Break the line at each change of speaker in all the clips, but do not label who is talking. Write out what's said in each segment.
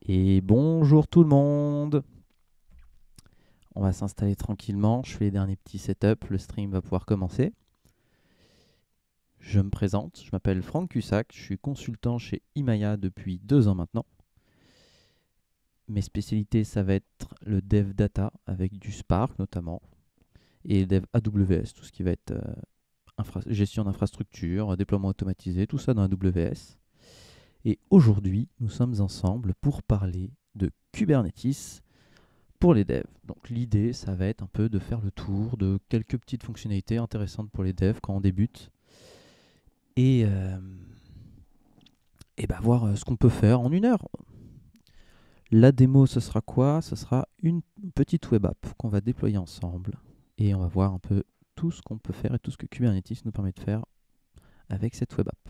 Et bonjour tout le monde. On va s'installer tranquillement. Je fais les derniers petits setups. Le stream va pouvoir commencer. Je me présente. Je m'appelle Franck Cussac. Je suis consultant chez Imaya depuis 2 ans maintenant. Mes spécialités, ça va être le dev data avec du Spark notamment. Et le dev AWS, tout ce qui va être gestion d'infrastructure, déploiement automatisé, tout ça dans AWS. Et aujourd'hui, nous sommes ensemble pour parler de Kubernetes pour les devs. Donc l'idée, ça va être un peu de faire le tour de quelques petites fonctionnalités intéressantes pour les devs quand on débute et, euh, et bah voir ce qu'on peut faire en 1 heure. La démo, ce sera quoi? Ce sera une petite web app qu'on va déployer ensemble et on va voir un peu tout ce qu'on peut faire et tout ce que Kubernetes nous permet de faire avec cette web app.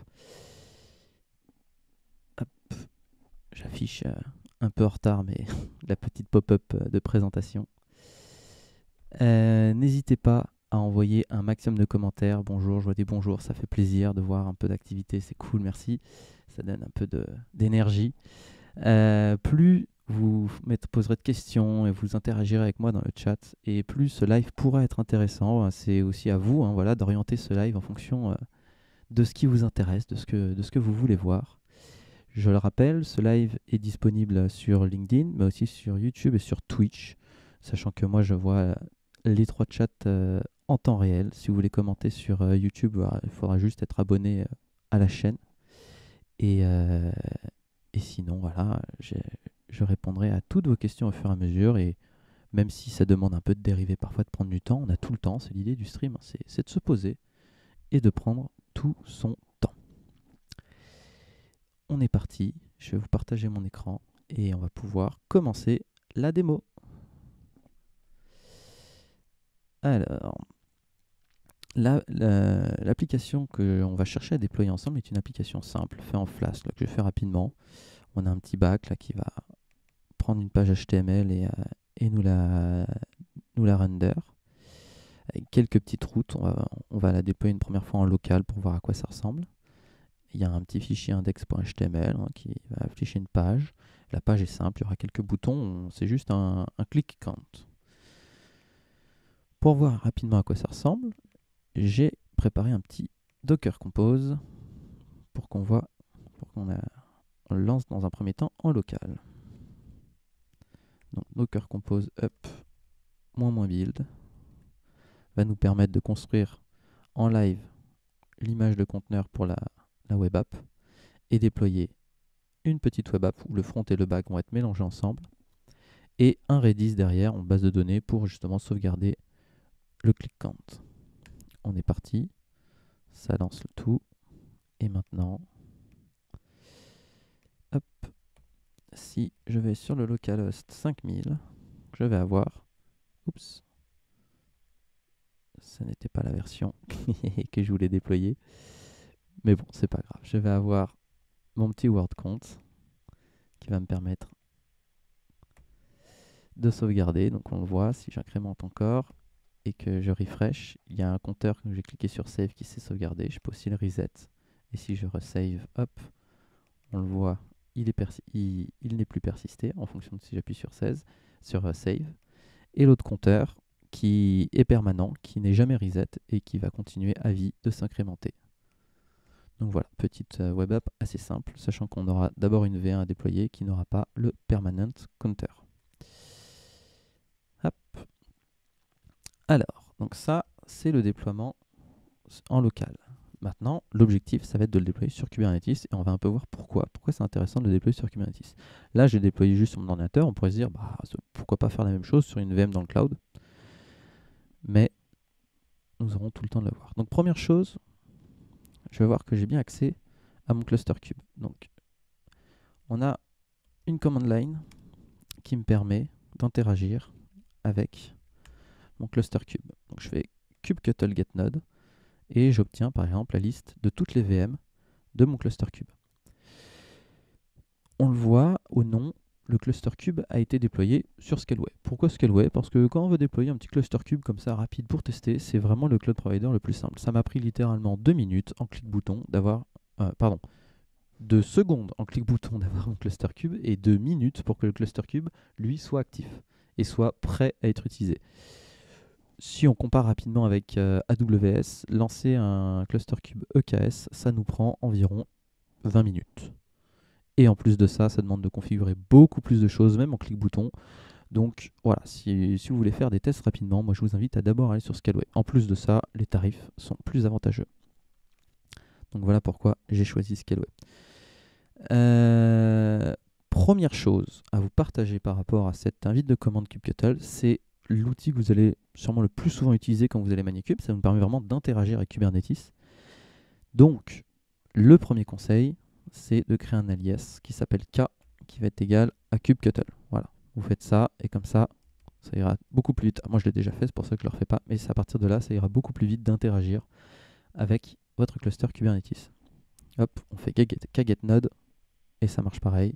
Hop, j'affiche un peu en retard, mais la petite pop-up de présentation. N'hésitez pas à envoyer un maximum de commentaires. Bonjour, je vois des bonjours, ça fait plaisir de voir un peu d'activité, c'est cool, merci. Ça donne un peu d'énergie. Plus vous poserez de questions et vous interagirez avec moi dans le chat, et plus ce live pourra être intéressant. C'est aussi à vous voilà, d'orienter ce live en fonction de ce qui vous intéresse, de ce que vous voulez voir. Je le rappelle, ce live est disponible sur LinkedIn, mais aussi sur YouTube et sur Twitch, sachant que moi je vois les 3 chats en temps réel. Si vous voulez commenter sur YouTube, il faudra juste être abonné à la chaîne. Et, euh, et sinon, voilà, je répondrai à toutes vos questions au fur et à mesure. Et même si ça demande un peu de dériver, parfois de prendre du temps, on a tout le temps. C'est l'idée du stream, c'est de se poser et de prendre tout son temps. On est parti. Je vais vous partager mon écran et on va pouvoir commencer la démo. Alors, l'application qu'on va chercher à déployer ensemble est une application simple, faite en Flask, là, que je fais rapidement. On a un petit back là, qui va prendre une page HTML et nous la render. Avec quelques petites routes, on va la déployer une première fois en local pour voir à quoi ça ressemble. Il y a un petit fichier index.html qui va afficher une page. La page est simple, il y aura quelques boutons, c'est juste un click count. Pour voir rapidement à quoi ça ressemble, j'ai préparé un petit Docker Compose pour qu'on on le lance dans un premier temps en local. Donc Docker Compose up --build va nous permettre de construire en live l'image de conteneur pour la web app et déployer une petite web app où le front et le back vont être mélangés ensemble et un Redis derrière en base de données pour justement sauvegarder le click count. On est parti, ça lance le tout et maintenant hop, si je vais sur le localhost 5000, je vais avoir, oups, ça n'était pas la version que je voulais déployer, mais bon, c'est pas grave. Je vais avoir mon petit word count qui va me permettre de sauvegarder. Donc on le voit, si j'incrémente encore et que je refresh, il y a un compteur que j'ai cliqué sur save qui s'est sauvegardé. Je peux aussi le reset. Et si je resave, hop, on le voit, il n'est plus persisté en fonction de si j'appuie sur save. Et l'autre compteur qui est permanent, qui n'est jamais reset et qui va continuer à vie de s'incrémenter. Donc voilà, petite web app assez simple, sachant qu'on aura d'abord une V1 à déployer qui n'aura pas le permanent counter. Hop. Alors, donc ça, c'est le déploiement en local. Maintenant, l'objectif, ça va être de le déployer sur Kubernetes et on va un peu voir pourquoi. Pourquoi c'est intéressant de le déployer sur Kubernetes. Là, j'ai déployé juste sur mon ordinateur. On pourrait se dire, bah, pourquoi pas faire la même chose sur une VM dans le cloud. Mais nous aurons tout le temps de le voir. Donc, première chose, je vais voir que j'ai bien accès à mon cluster cube. Donc, on a une command line qui me permet d'interagir avec mon cluster cube. Donc, je fais kubectl getNode et j'obtiens par exemple la liste de toutes les VM de mon cluster cube. On le voit au nom, le cluster cube a été déployé sur Scaleway. Pourquoi Scaleway? Parce que quand on veut déployer un petit cluster cube comme ça rapide pour tester, c'est vraiment le cloud provider le plus simple. Ça m'a pris littéralement 2 minutes en clic bouton d'avoir, de secondes en clic-bouton d'avoir un cluster cube et de minutes pour que le cluster cube, lui, soit actif et soit prêt à être utilisé. Si on compare rapidement avec AWS, lancer un cluster cube EKS, ça nous prend environ 20 minutes. Et en plus de ça, ça demande de configurer beaucoup plus de choses, même en clic-bouton. Donc voilà, si vous voulez faire des tests rapidement, moi je vous invite à d'abord aller sur Scaleway. En plus de ça, les tarifs sont plus avantageux. Donc voilà pourquoi j'ai choisi Scaleway. Première chose à vous partager par rapport à cette invite de commande kubectl, c'est l'outil que vous allez sûrement le plus souvent utiliser quand vous allez manier Kube. Ça vous permet vraiment d'interagir avec Kubernetes. Donc, le premier conseil, c'est de créer un alias qui s'appelle K, qui va être égal à kubectl. Voilà, vous faites ça, et comme ça ira beaucoup plus vite. Moi, je l'ai déjà fait, c'est pour ça que je ne le refais pas, mais c'est à partir de là, ça ira beaucoup plus vite d'interagir avec votre cluster Kubernetes. Hop, on fait kgetnode, et ça marche pareil.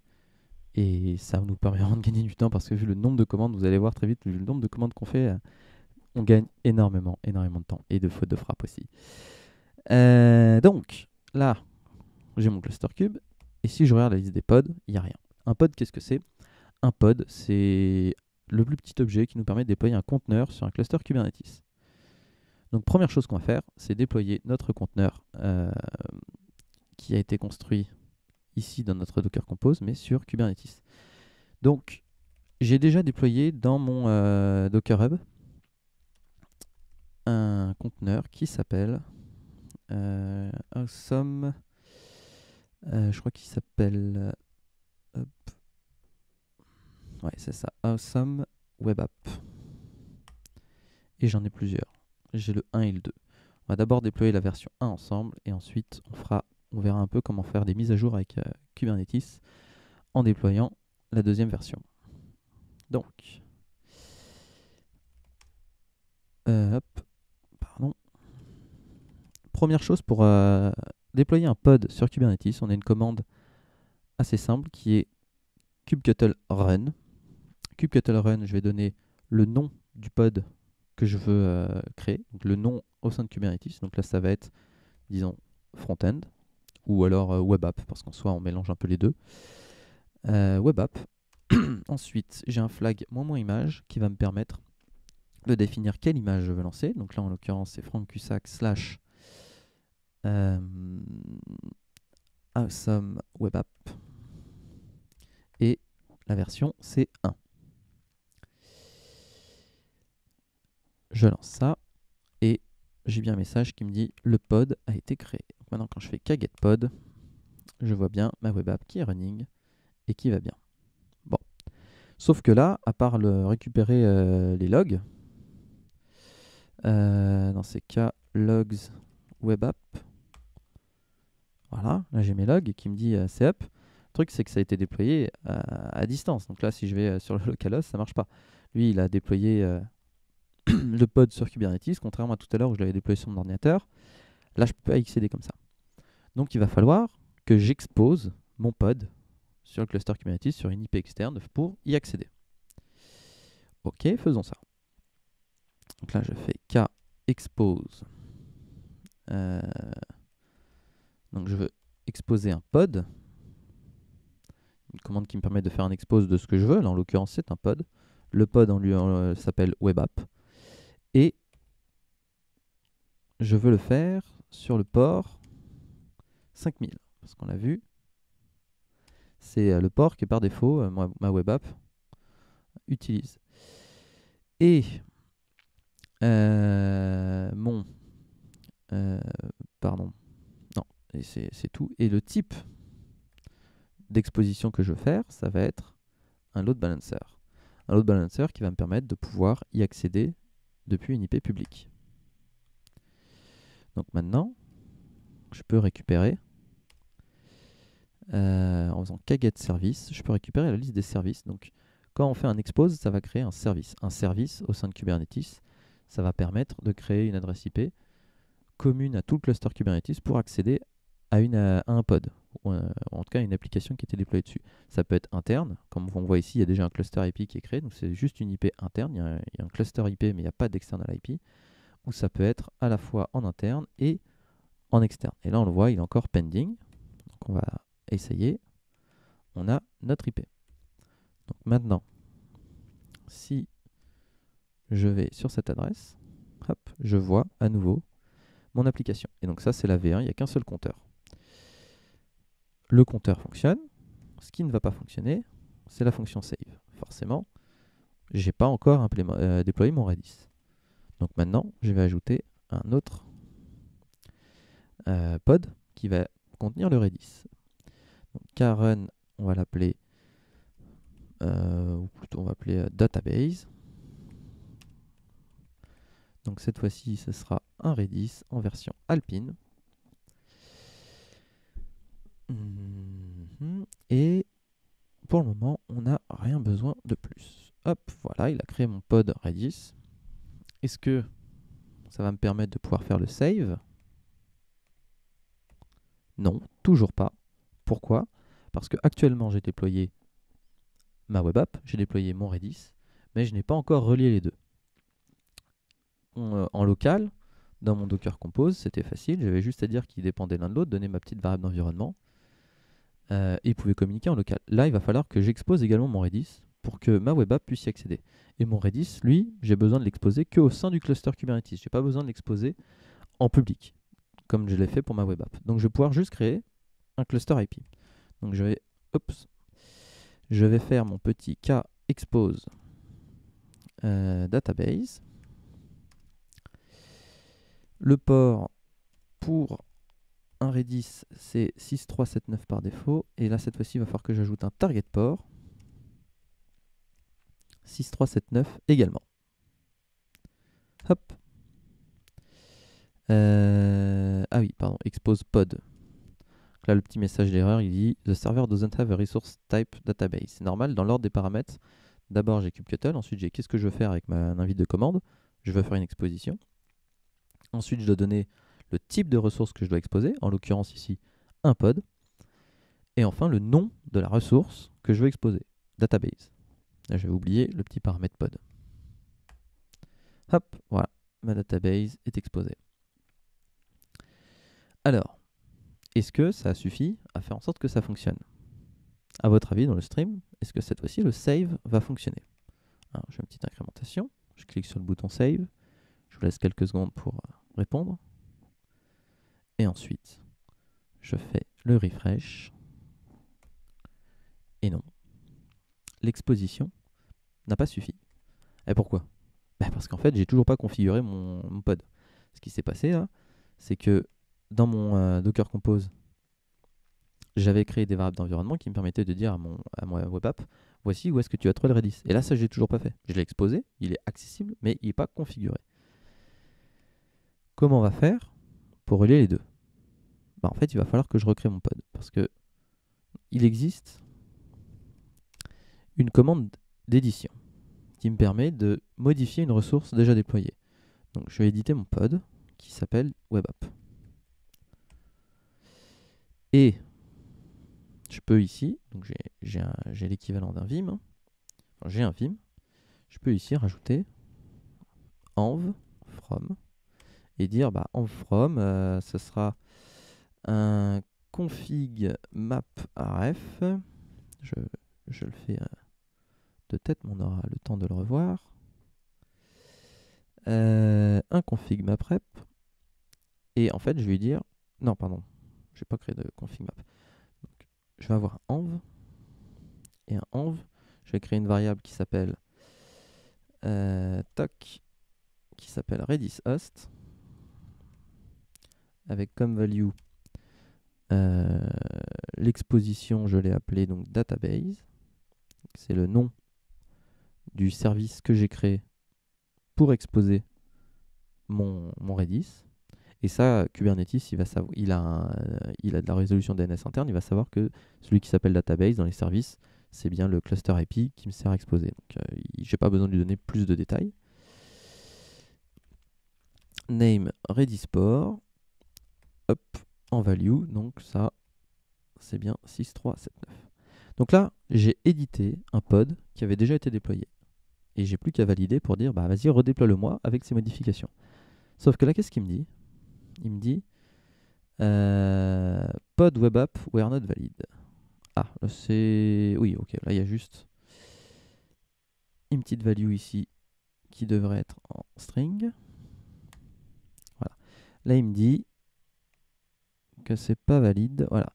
Et ça nous permet vraiment de gagner du temps, parce que vu le nombre de commandes, vous allez voir très vite, vu le nombre de commandes qu'on fait, on gagne énormément de temps, et de fautes de frappe aussi. Donc, là, j'ai mon cluster cube, et si je regarde la liste des pods, il n'y a rien. Un pod, qu'est-ce que c'est? Un pod, c'est le plus petit objet qui nous permet de déployer un conteneur sur un cluster Kubernetes. Donc première chose qu'on va faire, c'est déployer notre conteneur qui a été construit ici dans notre Docker Compose, mais sur Kubernetes. Donc j'ai déjà déployé dans mon Docker Hub un conteneur qui s'appelle Awesome. Je crois qu'il s'appelle ouais, c'est ça, Awesome Web App. Et j'en ai plusieurs. J'ai le 1 et le 2. On va d'abord déployer la version 1 ensemble et ensuite on verra un peu comment faire des mises à jour avec Kubernetes en déployant la deuxième version. Donc, première chose pour déployer un pod sur Kubernetes, on a une commande assez simple qui est kubectl run. Kubectl run, je vais donner le nom du pod que je veux créer, donc le nom au sein de Kubernetes. Donc là, ça va être, disons, front-end ou alors web app, parce qu'en soi, on mélange un peu les deux. Web app. Ensuite, j'ai un flag -image qui va me permettre de définir quelle image je veux lancer. Donc là, en l'occurrence, c'est Frank Cusack / Awesome Web App. Et la version, c'est 1. Je lance ça et j'ai bien un message qui me dit le pod a été créé. Donc maintenant, quand je fais kgetpod, je vois bien ma web app qui est running et qui va bien. Bon. Sauf que là, à part récupérer les logs, dans ces cas, logs web app, voilà, là j'ai mes logs qui me dit c'est up. Le truc, c'est que ça a été déployé à distance. Donc là, si je vais sur le localhost, ça marche pas. Lui, il a déployé le pod sur Kubernetes, contrairement à tout à l'heure où je l'avais déployé sur mon ordinateur. Là, je peux pas y accéder comme ça. Donc, il va falloir que j'expose mon pod sur le cluster Kubernetes, sur une IP externe pour y accéder. Ok, faisons ça. Donc là, je fais k expose. Donc, je veux exposer un pod. Une commande qui me permet de faire un expose de ce que je veux. Là, en l'occurrence, c'est un pod. Le pod en lui s'appelle web app. Et je veux le faire sur le port 5000. Parce qu'on l'a vu, c'est le port que par défaut, ma web app utilise. Et pardon, non, c'est tout. Et le type d'exposition que je veux faire, ça va être un load balancer. Un load balancer qui va me permettre de pouvoir y accéder depuis une IP publique. Donc maintenant, je peux récupérer, en faisant kgetService, je peux récupérer la liste des services. Donc quand on fait un expose, ça va créer un service. Un service au sein de Kubernetes, ça va permettre de créer une adresse IP commune à tout le cluster Kubernetes pour accéder à un pod, ou en tout cas une application qui était déployée dessus. Ça peut être interne, comme on voit ici, il y a déjà un cluster IP qui est créé, donc c'est juste une IP interne, il y a un cluster IP mais il n'y a pas d'external IP, ou ça peut être à la fois en interne et en externe. Et là on le voit, il est encore pending, donc on va Et ça y est, on a notre IP. Donc maintenant, si je vais sur cette adresse, hop, je vois à nouveau mon application. Et donc ça, c'est la V1, il n'y a qu'un seul compteur. Le compteur fonctionne. Ce qui ne va pas fonctionner, c'est la fonction save. Forcément, je n'ai pas encore déployé mon Redis. Donc maintenant, je vais ajouter un autre pod qui va contenir le Redis. Donc Karen, on va l'appeler, ou plutôt on va appeler database. Donc cette fois-ci, ce sera un Redis en version Alpine. Et pour le moment, on n'a rien besoin de plus. Hop, voilà, il a créé mon pod Redis. Est-ce que ça va me permettre de pouvoir faire le save? Non, toujours pas. Pourquoi? Parce que actuellement, j'ai déployé ma web app, j'ai déployé mon Redis, mais je n'ai pas encore relié les deux. En local, dans mon Docker Compose, c'était facile. J'avais juste à dire qu'ils dépendaient l'un de l'autre, donner ma petite variable d'environnement, et ils pouvaient communiquer en local. Là, il va falloir que j'expose également mon Redis pour que ma web app puisse y accéder. Et mon Redis, lui, j'ai besoin de l'exposer qu'au sein du cluster Kubernetes. Je n'ai pas besoin de l'exposer en public, comme je l'ai fait pour ma web app. Donc, je vais pouvoir juste créer un cluster IP. Donc, je vais faire mon petit k expose database. Le port pour un Redis, c'est 6379 par défaut. Et là, cette fois-ci, il va falloir que j'ajoute un target port. 6379 également. Hop. Ah oui, pardon, expose pod. Là, le petit message d'erreur, il dit The server doesn't have a resource type database. C'est normal, dans l'ordre des paramètres, d'abord j'ai kubectl, ensuite j'ai qu'est-ce que je veux faire avec ma invite de commande. Je veux faire une exposition. Ensuite, je dois donner le type de ressource que je dois exposer, en l'occurrence ici, un pod. Et enfin, le nom de la ressource que je veux exposer, database. Là, je vais oublier le petit paramètre pod. Hop, voilà, ma database est exposée. Alors, est-ce que ça suffit à faire en sorte que ça fonctionne? À votre avis, dans le stream, est-ce que cette fois-ci, le save va fonctionner? Alors, je fais une petite incrémentation. Je clique sur le bouton save. Je vous laisse quelques secondes pour répondre. Et ensuite, je fais le refresh. Et non. L'exposition n'a pas suffi. Et pourquoi? Parce qu'en fait, j'ai toujours pas configuré mon pod. Ce qui s'est passé là, c'est que dans mon Docker Compose, j'avais créé des variables d'environnement qui me permettaient de dire à mon web app, voici où est-ce que tu as trouvé le Redis. Et là, ça, je l'ai toujours pas fait. Je l'ai exposé, il est accessible, mais il n'est pas configuré. Comment on va faire pour relier les deux? En fait, il va falloir que je recrée mon pod. Parce que il existe une commande d'édition qui me permet de modifier une ressource déjà déployée. Donc, je vais éditer mon pod qui s'appelle web app. Et je peux ici, donc j'ai l'équivalent d'un Vim, enfin, j'ai un Vim, je peux ici rajouter env from et dire env from, ce sera un config map ref, je le fais de tête, mais on aura le temps de le revoir, un config map rep, et en fait je vais lui dire, non pardon, je vais pas créer de config map, donc, je vais avoir env, et un env, je vais créer une variable qui s'appelle toc, qui s'appelle Redis host, avec comme value l'exposition, je l'ai appelée donc database, c'est le nom du service que j'ai créé pour exposer mon Redis. Et ça, Kubernetes, il a de la résolution DNS interne, il va savoir que celui qui s'appelle database dans les services, c'est bien le cluster IP qui me sert à exposer. Donc, je n'ai pas besoin de lui donner plus de détails. Name Redis port, hop, en value, donc ça, c'est bien 6379. Donc là, j'ai édité un pod qui avait déjà été déployé. Et j'ai plus qu'à valider pour dire, vas-y, redéploie-le-moi avec ces modifications. Sauf que là, qu'est-ce qu'il me dit? Il me dit, pod web app were not valid. Ah, là, c'est... Oui, ok, là il y a juste une petite value ici qui devrait être en string. Voilà. Là, il me dit que c'est pas valide. Voilà.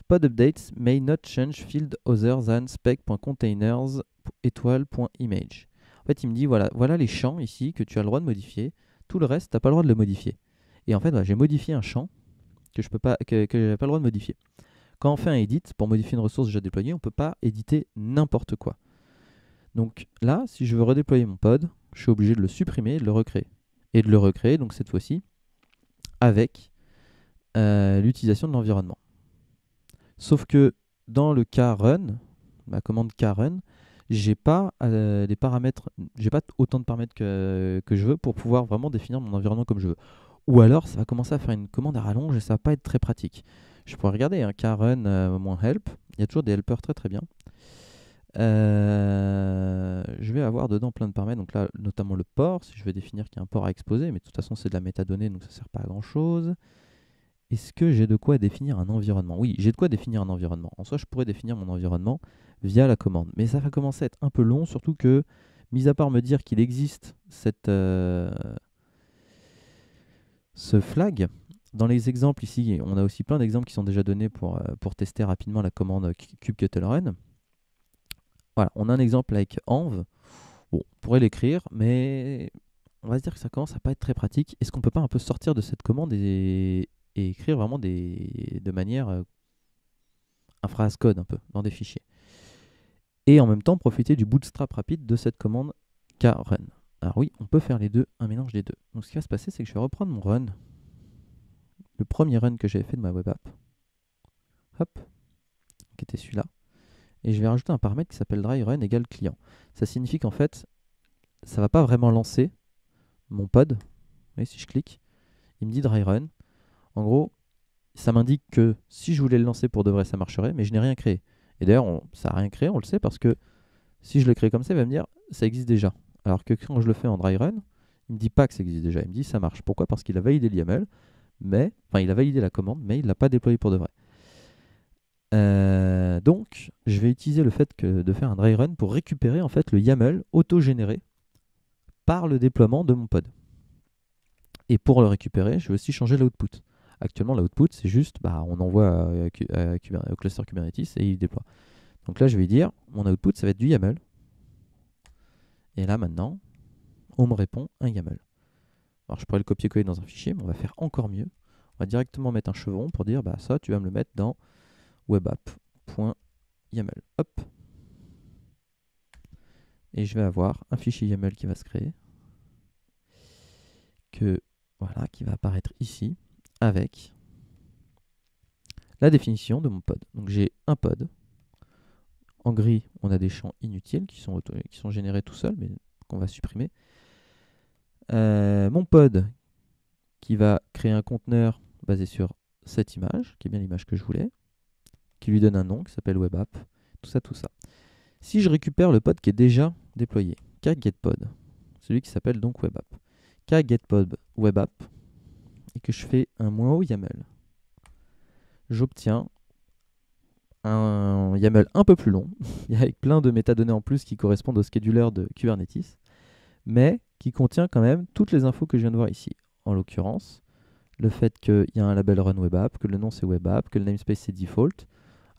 Pod updates may not change field other than spec.containers étoile.image. En fait, il me dit voilà les champs ici que tu as le droit de modifier. Tout le reste, tu n'as pas le droit de le modifier. Et en fait, voilà, j'ai modifié un champ que je n'avais pas le droit de modifier. Quand on fait un edit, pour modifier une ressource déjà déployée, on ne peut pas éditer n'importe quoi. Donc là, si je veux redéployer mon pod, je suis obligé de le supprimer et de le recréer. Et de le recréer, donc cette fois-ci, avec l'utilisation de l'environnement. Sauf que dans le cas run, ma commande krun, j'ai pas les paramètres, j'ai pas autant de paramètres que je veux pour pouvoir vraiment définir mon environnement comme je veux. Ou alors ça va commencer à faire une commande à rallonge et ça va pas être très pratique. Je pourrais regarder un krun -help, il y a toujours des helpers très très bien. Je vais avoir dedans plein de paramètres, donc là notamment le port, si je veux définir qu'il y a un port à exposer, mais de toute façon c'est de la métadonnée donc ça sert pas à grand chose. Est-ce que j'ai de quoi définir un environnement? Oui, j'ai de quoi définir un environnement. En soi, je pourrais définir mon environnement via la commande. Mais ça va commencer à être un peu long, surtout que, mis à part me dire qu'il existe ce flag, dans les exemples ici, on a aussi plein d'exemples qui sont déjà donnés pour tester rapidement la commande kubectl-run. Voilà, on a un exemple avec env. Bon, on pourrait l'écrire, mais on va se dire que ça commence à pas être très pratique. Est-ce qu'on peut pas un peu sortir de cette commande et écrire vraiment de manière un phrase code un peu dans des fichiers. Et en même temps profiter du bootstrap rapide de cette commande krun. Alors oui, on peut faire les deux, un mélange des deux. Donc ce qui va se passer, c'est que je vais reprendre mon run, le premier run que j'avais fait de ma web app, hop, qui était celui-là, et je vais rajouter un paramètre qui s'appelle dry-run égale client. Ça signifie qu'en fait, ça va pas vraiment lancer mon pod. Vous voyez, si je clique, il me dit dry-run. En gros, ça m'indique que si je voulais le lancer pour de vrai, ça marcherait, mais je n'ai rien créé. Et d'ailleurs, ça n'a rien créé, on le sait, parce que si je le crée comme ça, il va me dire ça existe déjà. Alors que quand je le fais en dry run, il me dit pas que ça existe déjà. Il me dit ça marche. Pourquoi? Parce qu'il a validé l'YAML, enfin il a validé la commande, mais il ne l'a pas déployé pour de vrai. Donc, je vais utiliser le fait de faire un dry run pour récupérer en fait le YAML auto-généré par le déploiement de mon pod. Et pour le récupérer, je vais aussi changer l'output. Actuellement, l'output, c'est juste, on envoie au cluster Kubernetes et il déploie. Donc là, je vais dire, mon output, ça va être du YAML. Et là, maintenant, on me répond un YAML. Alors, je pourrais le copier-coller dans un fichier, mais on va faire encore mieux. On va directement mettre un chevron pour dire, ça, tu vas me le mettre dans webapp.yaml. Hop. Et je vais avoir un fichier YAML qui va se créer, qui va apparaître ici, avec la définition de mon pod. Donc, j'ai un pod. En gris, on a des champs inutiles qui sont générés tout seuls, mais qu'on va supprimer. Mon pod qui va créer un conteneur basé sur cette image, qui est bien l'image que je voulais, qui lui donne un nom qui s'appelle webapp, tout ça, tout ça. Si je récupère le pod qui est déjà déployé, kgetpod, celui qui s'appelle donc webapp, kgetpod webapp, et que je fais un -o YAML, j'obtiens un YAML un peu plus long, avec plein de métadonnées en plus qui correspondent au scheduler de Kubernetes, mais qui contient quand même toutes les infos que je viens de voir ici. En l'occurrence, le fait qu'il y a un label run webapp, que le nom c'est webapp, que le namespace c'est default.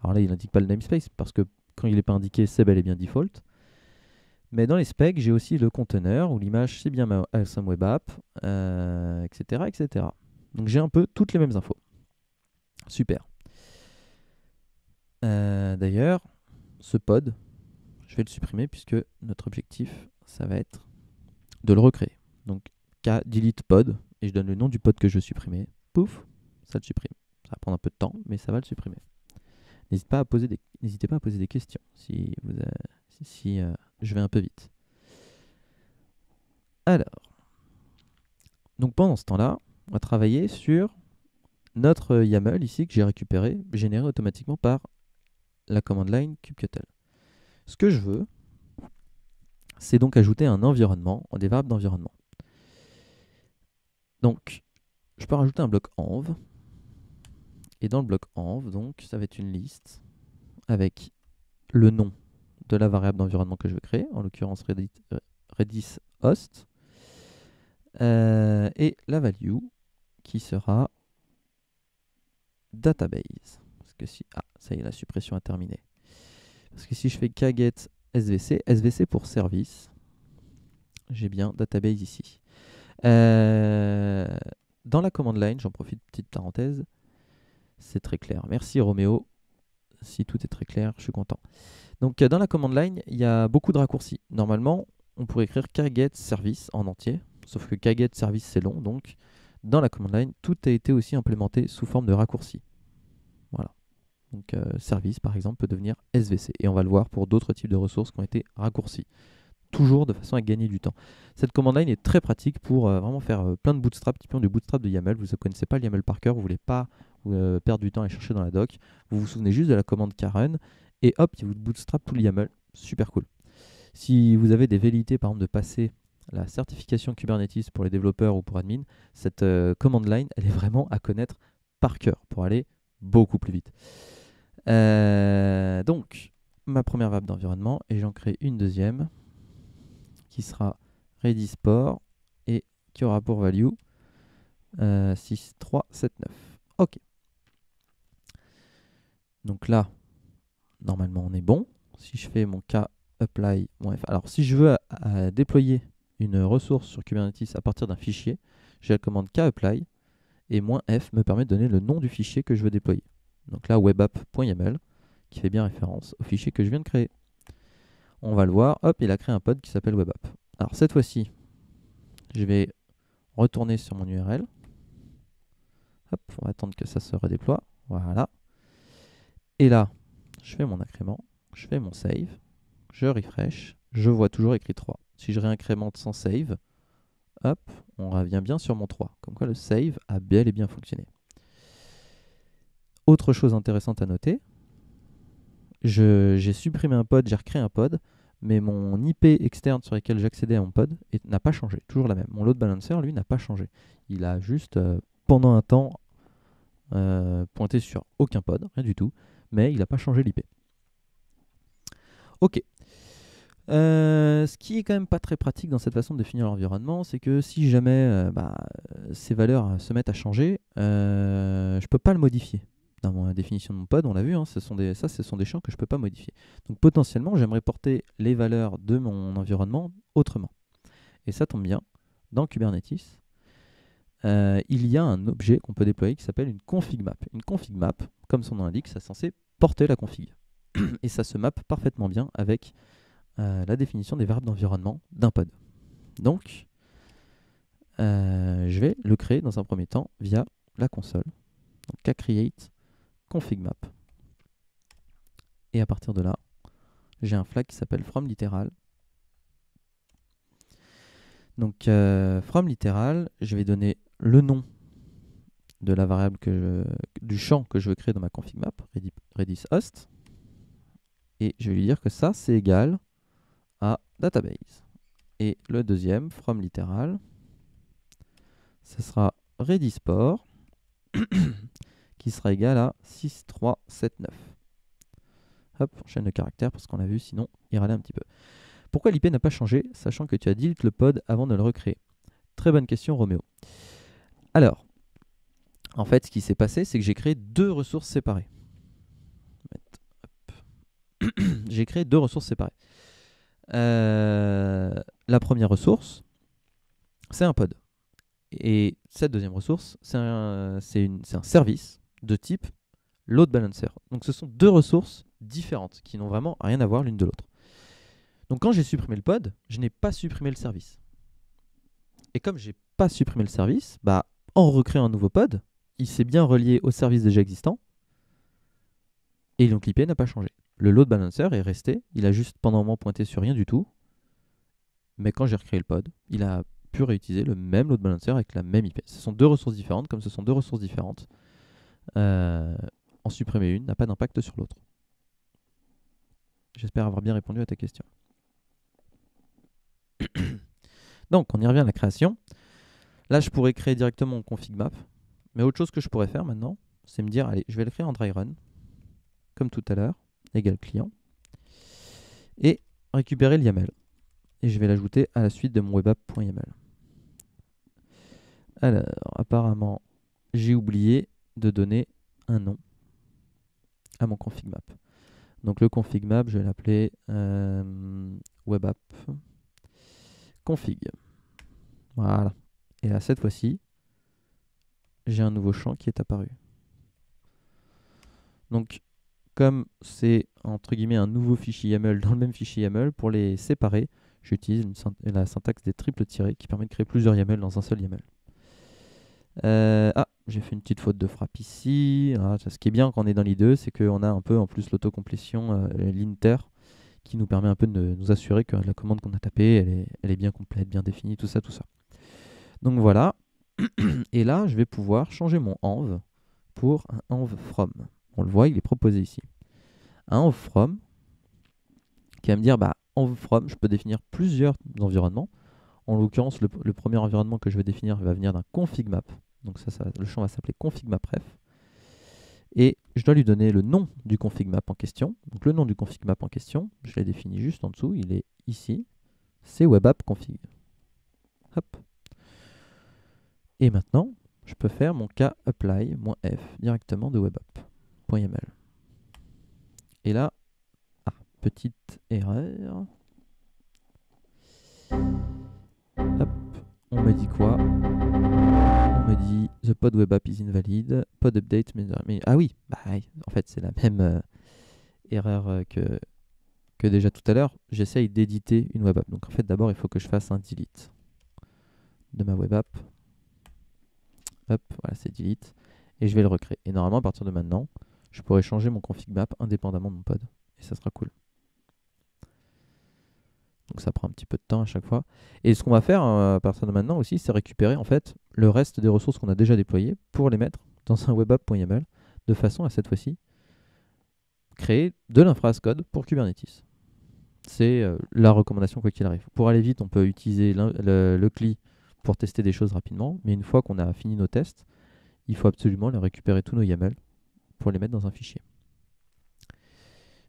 Alors là, il n'indique pas le namespace parce que quand il n'est pas indiqué, c'est bel et bien default. Mais dans les specs, j'ai aussi le conteneur où l'image c'est bien ma awesome webapp, etc., etc. Donc j'ai un peu toutes les mêmes infos. Super. D'ailleurs, ce pod, je vais le supprimer puisque notre objectif, ça va être de le recréer. Donc delete pod, et je donne le nom du pod que je veux supprimer. Pouf, ça le supprime. Ça va prendre un peu de temps, mais ça va le supprimer. N'hésitez pas à poser des questions si je vais un peu vite. Alors, donc pendant ce temps-là, on va travailler sur notre YAML ici que j'ai récupéré, généré automatiquement par la command line kubectl. Ce que je veux, c'est donc ajouter un environnement, des variables d'environnement. Donc, je peux rajouter un bloc env. Et dans le bloc env, donc, ça va être une liste avec le nom de la variable d'environnement que je veux créer, en l'occurrence Redis host, et la value qui sera database. Parce que si, ça y est, la suppression a terminé. Parce que si je fais kget svc, svc pour service, j'ai bien database ici. Dans la command line, j'en profite, petite parenthèse, c'est très clair. Merci Roméo. Si tout est très clair, je suis content. Donc dans la command line, il y a beaucoup de raccourcis. Normalement, on pourrait écrire kget service en entier, sauf que kget service c'est long, donc dans la command line, tout a été aussi implémenté sous forme de raccourcis. Voilà. Donc service par exemple peut devenir SVC, et on va le voir pour d'autres types de ressources qui ont été raccourcis. Toujours de façon à gagner du temps. Cette command line est très pratique pour vraiment faire plein de bootstrap, typiquement du bootstrap de YAML. Vous ne connaissez pas le YAML par cœur, vous ne voulez pas perdre du temps à chercher dans la doc. Vous vous souvenez juste de la commande Karen et hop, il vous bootstrap tout le YAML. Super cool. Si vous avez des velléités par exemple de passer la certification Kubernetes pour les développeurs ou pour admin, cette command line, elle est vraiment à connaître par cœur pour aller beaucoup plus vite. Donc, ma première variable d'environnement, et j'en crée une deuxième qui sera Redis Port et qui aura pour value 6379. OK. Donc là, normalement, on est bon. Si je fais mon k apply-f, alors si je veux déployer une ressource sur Kubernetes à partir d'un fichier, j'ai la commande k-apply et -f me permet de donner le nom du fichier que je veux déployer. Donc là, webapp.yaml qui fait bien référence au fichier que je viens de créer. On va le voir, hop, il a créé un pod qui s'appelle webapp. Alors cette fois-ci, je vais retourner sur mon URL. Hop, on va attendre que ça se redéploie. Voilà. Et là, je fais mon incrément, je fais mon save, je refresh, je vois toujours écrit 3. Si je réincrémente sans save, hop, on revient bien sur mon 3. Comme quoi le save a bel et bien fonctionné. Autre chose intéressante à noter, j'ai supprimé un pod, j'ai recréé un pod, mais mon IP externe sur lequel j'accédais à mon pod n'a pas changé, toujours la même. Mon load balancer, lui, n'a pas changé. Il a juste, pendant un temps, pointé sur aucun pod, rien du tout, mais il n'a pas changé l'IP. Ok. Ce qui est quand même pas très pratique dans cette façon de définir l'environnement, c'est que si jamais ces valeurs se mettent à changer, je peux pas le modifier. Dans la définition de mon pod, on l'a vu, hein, ce sont des champs que je peux pas modifier. Donc potentiellement, j'aimerais porter les valeurs de mon environnement autrement. Et ça tombe bien, dans Kubernetes, il y a un objet qu'on peut déployer qui s'appelle une config map. Une config map, comme son nom l'indique, c'est censé porter la config. Et ça se mappe parfaitement bien avec la définition des variables d'environnement d'un pod. Donc, je vais le créer dans un premier temps via la console. Donc, kcreate config map. Et à partir de là, j'ai un flag qui s'appelle from literal. Donc, from literal, je vais donner le nom de la variable du champ que je veux créer dans ma config map, Redis host. Et je vais lui dire que ça, c'est égal à database. Et le deuxième, from literal, ce sera Redis Port qui sera égal à 6379. Hop, enchaîne le caractère parce qu'on l'a vu, sinon il râlait un petit peu. Pourquoi l'IP n'a pas changé, sachant que tu as delete le pod avant de le recréer? Très bonne question, Roméo. Alors, en fait, ce qui s'est passé, c'est que j'ai créé deux ressources séparées. J'ai créé deux ressources séparées. La première ressource, c'est un pod. Et cette deuxième ressource, c'est un service de type load balancer. Donc ce sont deux ressources différentes qui n'ont vraiment rien à voir l'une de l'autre. Donc quand j'ai supprimé le pod, je n'ai pas supprimé le service. Et comme je n'ai pas supprimé le service, en recréant un nouveau pod, il s'est bien relié au service déjà existant. Et donc l'IP n'a pas changé. Le load balancer est resté, il a juste pendant un moment pointé sur rien du tout. Mais quand j'ai recréé le pod, il a pu réutiliser le même load balancer avec la même IP. Ce sont deux ressources différentes, comme ce sont deux ressources différentes. En supprimer une n'a pas d'impact sur l'autre. J'espère avoir bien répondu à ta question. Donc, on y revient à la création. Là, je pourrais créer directement mon config map. Mais autre chose que je pourrais faire maintenant, c'est me dire, allez, je vais le créer en dry run, comme tout à l'heure. égale client, et récupérer le YAML. Et je vais l'ajouter à la suite de mon webapp.yaml. Alors, apparemment, j'ai oublié de donner un nom à mon config map. Donc le config map, je vais l'appeler webapp config. Voilà. Et là, cette fois-ci, j'ai un nouveau champ qui est apparu. Donc, comme c'est entre guillemets un nouveau fichier YAML dans le même fichier YAML, pour les séparer, j'utilise la syntaxe des triples tirés qui permet de créer plusieurs YAML dans un seul YAML. J'ai fait une petite faute de frappe ici. Ce qui est bien quand on est dans l'IDE, c'est qu'on a un peu en plus l'autocomplétion, l'inter, qui nous permet un peu de nous assurer que la commande qu'on a tapée, elle est bien complète, bien définie, tout ça, tout ça. Donc voilà. Et là, je vais pouvoir changer mon env pour un env from. On le voit, il est proposé ici. Un env from qui va me dire, env from, je peux définir plusieurs environnements. En l'occurrence, le premier environnement que je vais définir va venir d'un config map. Donc le champ va s'appeler config map ref. Et je dois lui donner le nom du config map en question. Donc le nom du config map en question, je l'ai défini juste en dessous, il est ici. C'est webapp config. Hop. Et maintenant, je peux faire mon k apply-f directement de webapp.yaml. Et là, petite erreur. Hop, on me dit quoi? On me dit the pod webapp is invalid, pod update. Ah oui, en fait c'est la même erreur que déjà tout à l'heure. J'essaye d'éditer une webapp. Donc en fait d'abord il faut que je fasse un delete de ma webapp. Hop, voilà, c'est delete. Et je vais le recréer. Et normalement à partir de maintenant, je pourrai changer mon config map indépendamment de mon pod. Et ça sera cool. Donc ça prend un petit peu de temps à chaque fois. Et ce qu'on va faire à partir de maintenant aussi, c'est récupérer en fait le reste des ressources qu'on a déjà déployées pour les mettre dans un webapp.yaml de façon à cette fois-ci créer de l'infra as code pour Kubernetes. C'est la recommandation quoi qu'il arrive. Pour aller vite, on peut utiliser le CLI pour tester des choses rapidement, mais une fois qu'on a fini nos tests, il faut absolument les récupérer tous nos YAML pour les mettre dans un fichier.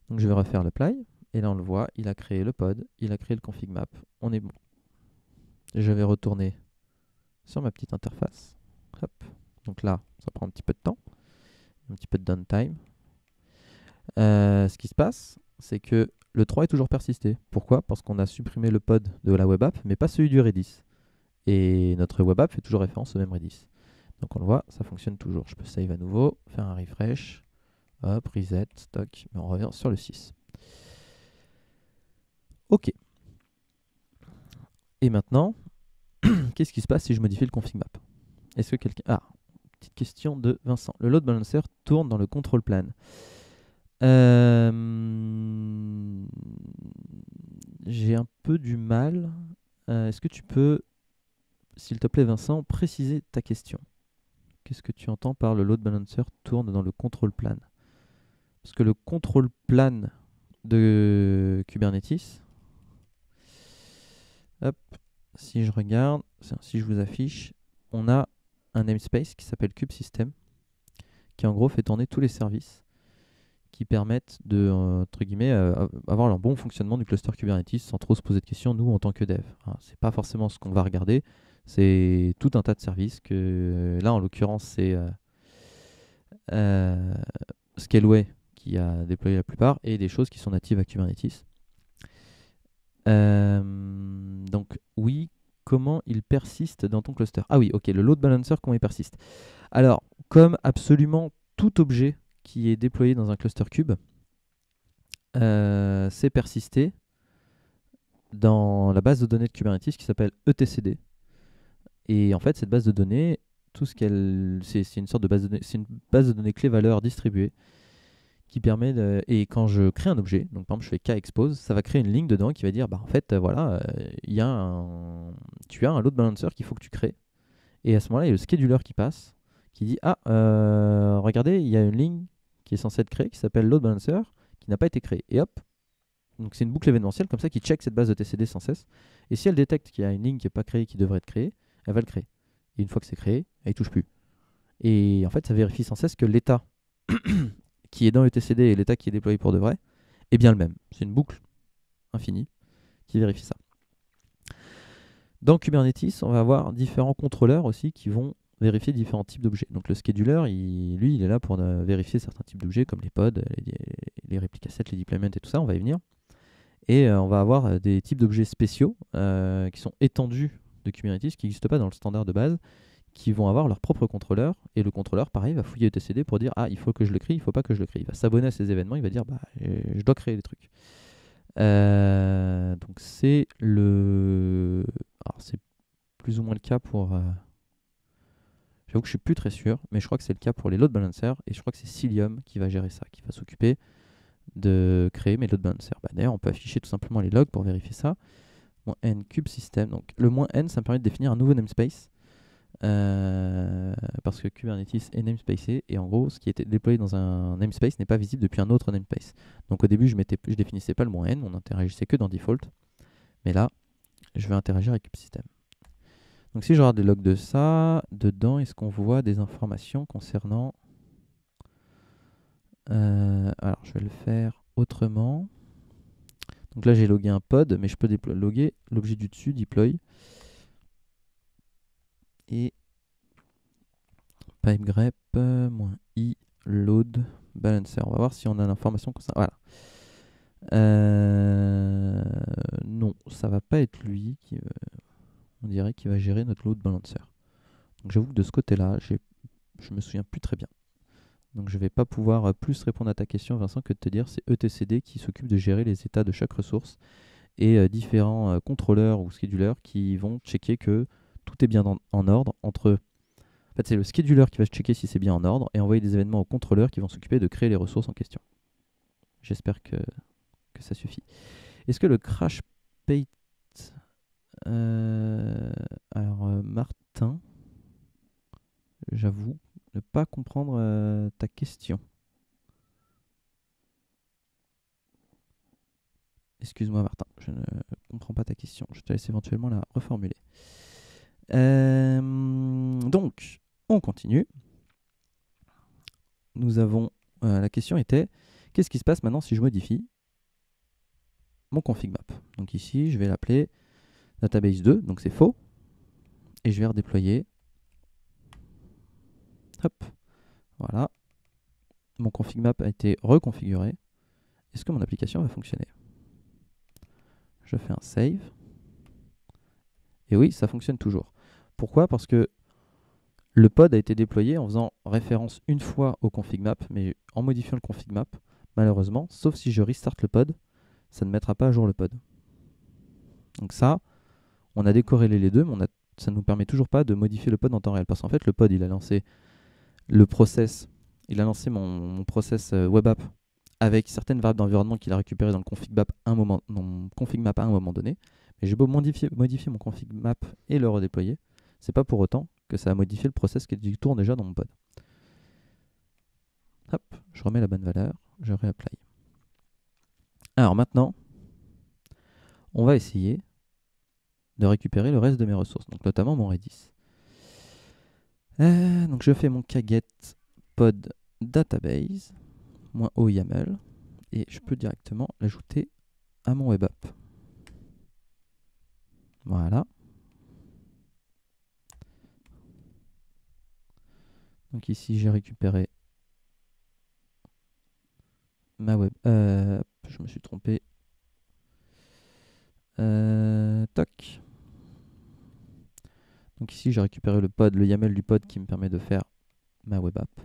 Donc je vais refaire l'apply. Et là, on le voit, il a créé le pod, il a créé le config map. On est bon. Je vais retourner sur ma petite interface. Hop. Donc là, ça prend un petit peu de temps, un petit peu de downtime. Ce qui se passe, c'est que le 3 est toujours persisté. Pourquoi? Parce qu'on a supprimé le pod de la web app, mais pas celui du Redis. Et notre web app fait toujours référence au même Redis. Donc on le voit, ça fonctionne toujours. Je peux save à nouveau, faire un refresh. Hop, reset, stock. Mais on revient sur le 6. Ok. Et maintenant, qu'est-ce qui se passe si je modifie le config map? Est-ce que quelqu'un... petite question de Vincent. Le load balancer tourne dans le control plan. J'ai un peu du mal. Est-ce que tu peux, s'il te plaît Vincent, préciser ta question? Qu'est-ce que tu entends par le load balancer tourne dans le control plan? Parce que le control plan de Kubernetes, hop, si je regarde, si je vous affiche, on a un namespace qui s'appelle kubesystem, qui en gros fait tourner tous les services qui permettent de, entre guillemets, avoir un bon fonctionnement du cluster Kubernetes sans trop se poser de questions, nous, en tant que dev. C'est pas forcément ce qu'on va regarder, c'est tout un tas de services que, là, en l'occurrence, c'est Scaleway qui a déployé la plupart, et des choses qui sont natives à Kubernetes. Donc, oui, comment il persiste dans ton cluster? Ah oui, ok, le load balancer, comment il persiste? Alors, comme absolument tout objet qui est déployé dans un cluster cube, c'est persisté dans la base de données de Kubernetes qui s'appelle etcd. Et en fait, cette base de données, c'est une sorte de base de données, c'est une base de données clé-valeur distribuée qui permet et quand je crée un objet, donc par exemple je fais k-expose, ça va créer une ligne dedans qui va dire en fait voilà, tu as un load balancer qu'il faut que tu crées. Et à ce moment-là, il y a le scheduler qui passe, qui dit regardez, il y a une ligne qui est censée être créée qui s'appelle load balancer qui n'a pas été créée. Et hop, donc c'est une boucle événementielle comme ça qui check cette base de TCD sans cesse. Et si elle détecte qu'il y a une ligne qui n'est pas créée qui devrait être créée, elle va le créer. Et une fois que c'est créé, elle ne touche plus. Et en fait, ça vérifie sans cesse que l'état qui est dans le TCD et l'état qui est déployé pour de vrai est bien le même. C'est une boucle infinie qui vérifie ça. Dans Kubernetes, on va avoir différents contrôleurs aussi qui vont vérifier différents types d'objets. Donc le scheduler, lui, il est là pour vérifier certains types d'objets comme les pods, les réplica sets, les deployments et tout ça, on va y venir. Et on va avoir des types d'objets spéciaux qui sont étendus de Kubernetes, qui n'existent pas dans le standard de base, qui vont avoir leur propre contrôleur. Et le contrôleur, pareil, va fouiller etcd pour dire « Ah, il faut que je le crée, il ne faut pas que je le crée ». Il va s'abonner à ces événements, il va dire bah, « Je dois créer des trucs ». Donc c'est le... Alors c'est plus ou moins le cas pour... J'avoue que je suis plus très sûr, mais je crois que c'est le cas pour les load balancers, et je crois que c'est Cilium qui va gérer ça, qui va s'occuper de créer mes load balancers. Bah, d'ailleurs, on peut afficher tout simplement les logs pour vérifier ça. -n kube system. Donc le -n, ça me permet de définir un nouveau namespace, parce que Kubernetes est namespacé, et en gros, ce qui était déployé dans un namespace n'est pas visible depuis un autre namespace. Donc au début, je définissais pas le -n, on interagissait que dans default, mais là, je vais interagir avec kubesystem. Donc si je regarde les logs de ça, dedans, est-ce qu'on voit des informations concernant... alors, je vais le faire autrement. Donc là, j'ai logué un pod, mais je peux loguer l'objet du dessus, deploy. Et pipe grep -i load balancer. On va voir si on a l'information comme ça. Voilà. Non, ça va pas être lui qui... on dirait qu'il va gérer notre load balancer. Donc j'avoue que de ce côté-là, je me souviens plus très bien. Donc je vais pas pouvoir plus répondre à ta question, Vincent, que de te dire c'est etcd qui s'occupe de gérer les états de chaque ressource et différents contrôleurs ou schedulers qui vont checker que tout est bien en ordre entre... En fait, c'est le scheduler qui va checker si c'est bien en ordre et envoyer des événements aux contrôleurs qui vont s'occuper de créer les ressources en question. J'espère que ça suffit. Est-ce que le crash pate... alors, Martin, j'avoue ne pas comprendre ta question. Excuse-moi Martin, je ne comprends pas ta question. Je te laisse éventuellement la reformuler. Donc, on continue. Nous avons... la question était, qu'est-ce qui se passe maintenant si je modifie mon config map? Donc ici, je vais l'appeler database 2, donc c'est faux. Et je vais redéployer. Hop, voilà. Mon config map a été reconfiguré. Est-ce que mon application va fonctionner? Je fais un save. Et oui, ça fonctionne toujours. Pourquoi? Parce que le pod a été déployé en faisant référence une fois au config map, mais en modifiant le config map, malheureusement, sauf si je restart le pod, ça ne mettra pas à jour le pod. Donc ça, on a décorrélé les deux, mais ça ne nous permet toujours pas de modifier le pod en temps réel. Parce qu'en fait, le pod, il a lancé le process, il a lancé mon process web app avec certaines variables d'environnement qu'il a récupérées dans le config map à un moment donné. Mais j'ai beau modifier mon config map et le redéployer, c'est pas pour autant que ça a modifié le process qui tourne déjà dans mon pod. Hop, je remets la bonne valeur, je réapply. Alors maintenant, on va essayer de récupérer le reste de mes ressources, donc notamment mon Redis. Donc je fais mon kget pod database -o YAML et je peux directement l'ajouter à mon web app. Voilà. Donc ici j'ai récupéré ma web. Je me suis trompé. Toc. Donc ici j'ai récupéré le YAML du pod qui me permet de faire ma web app.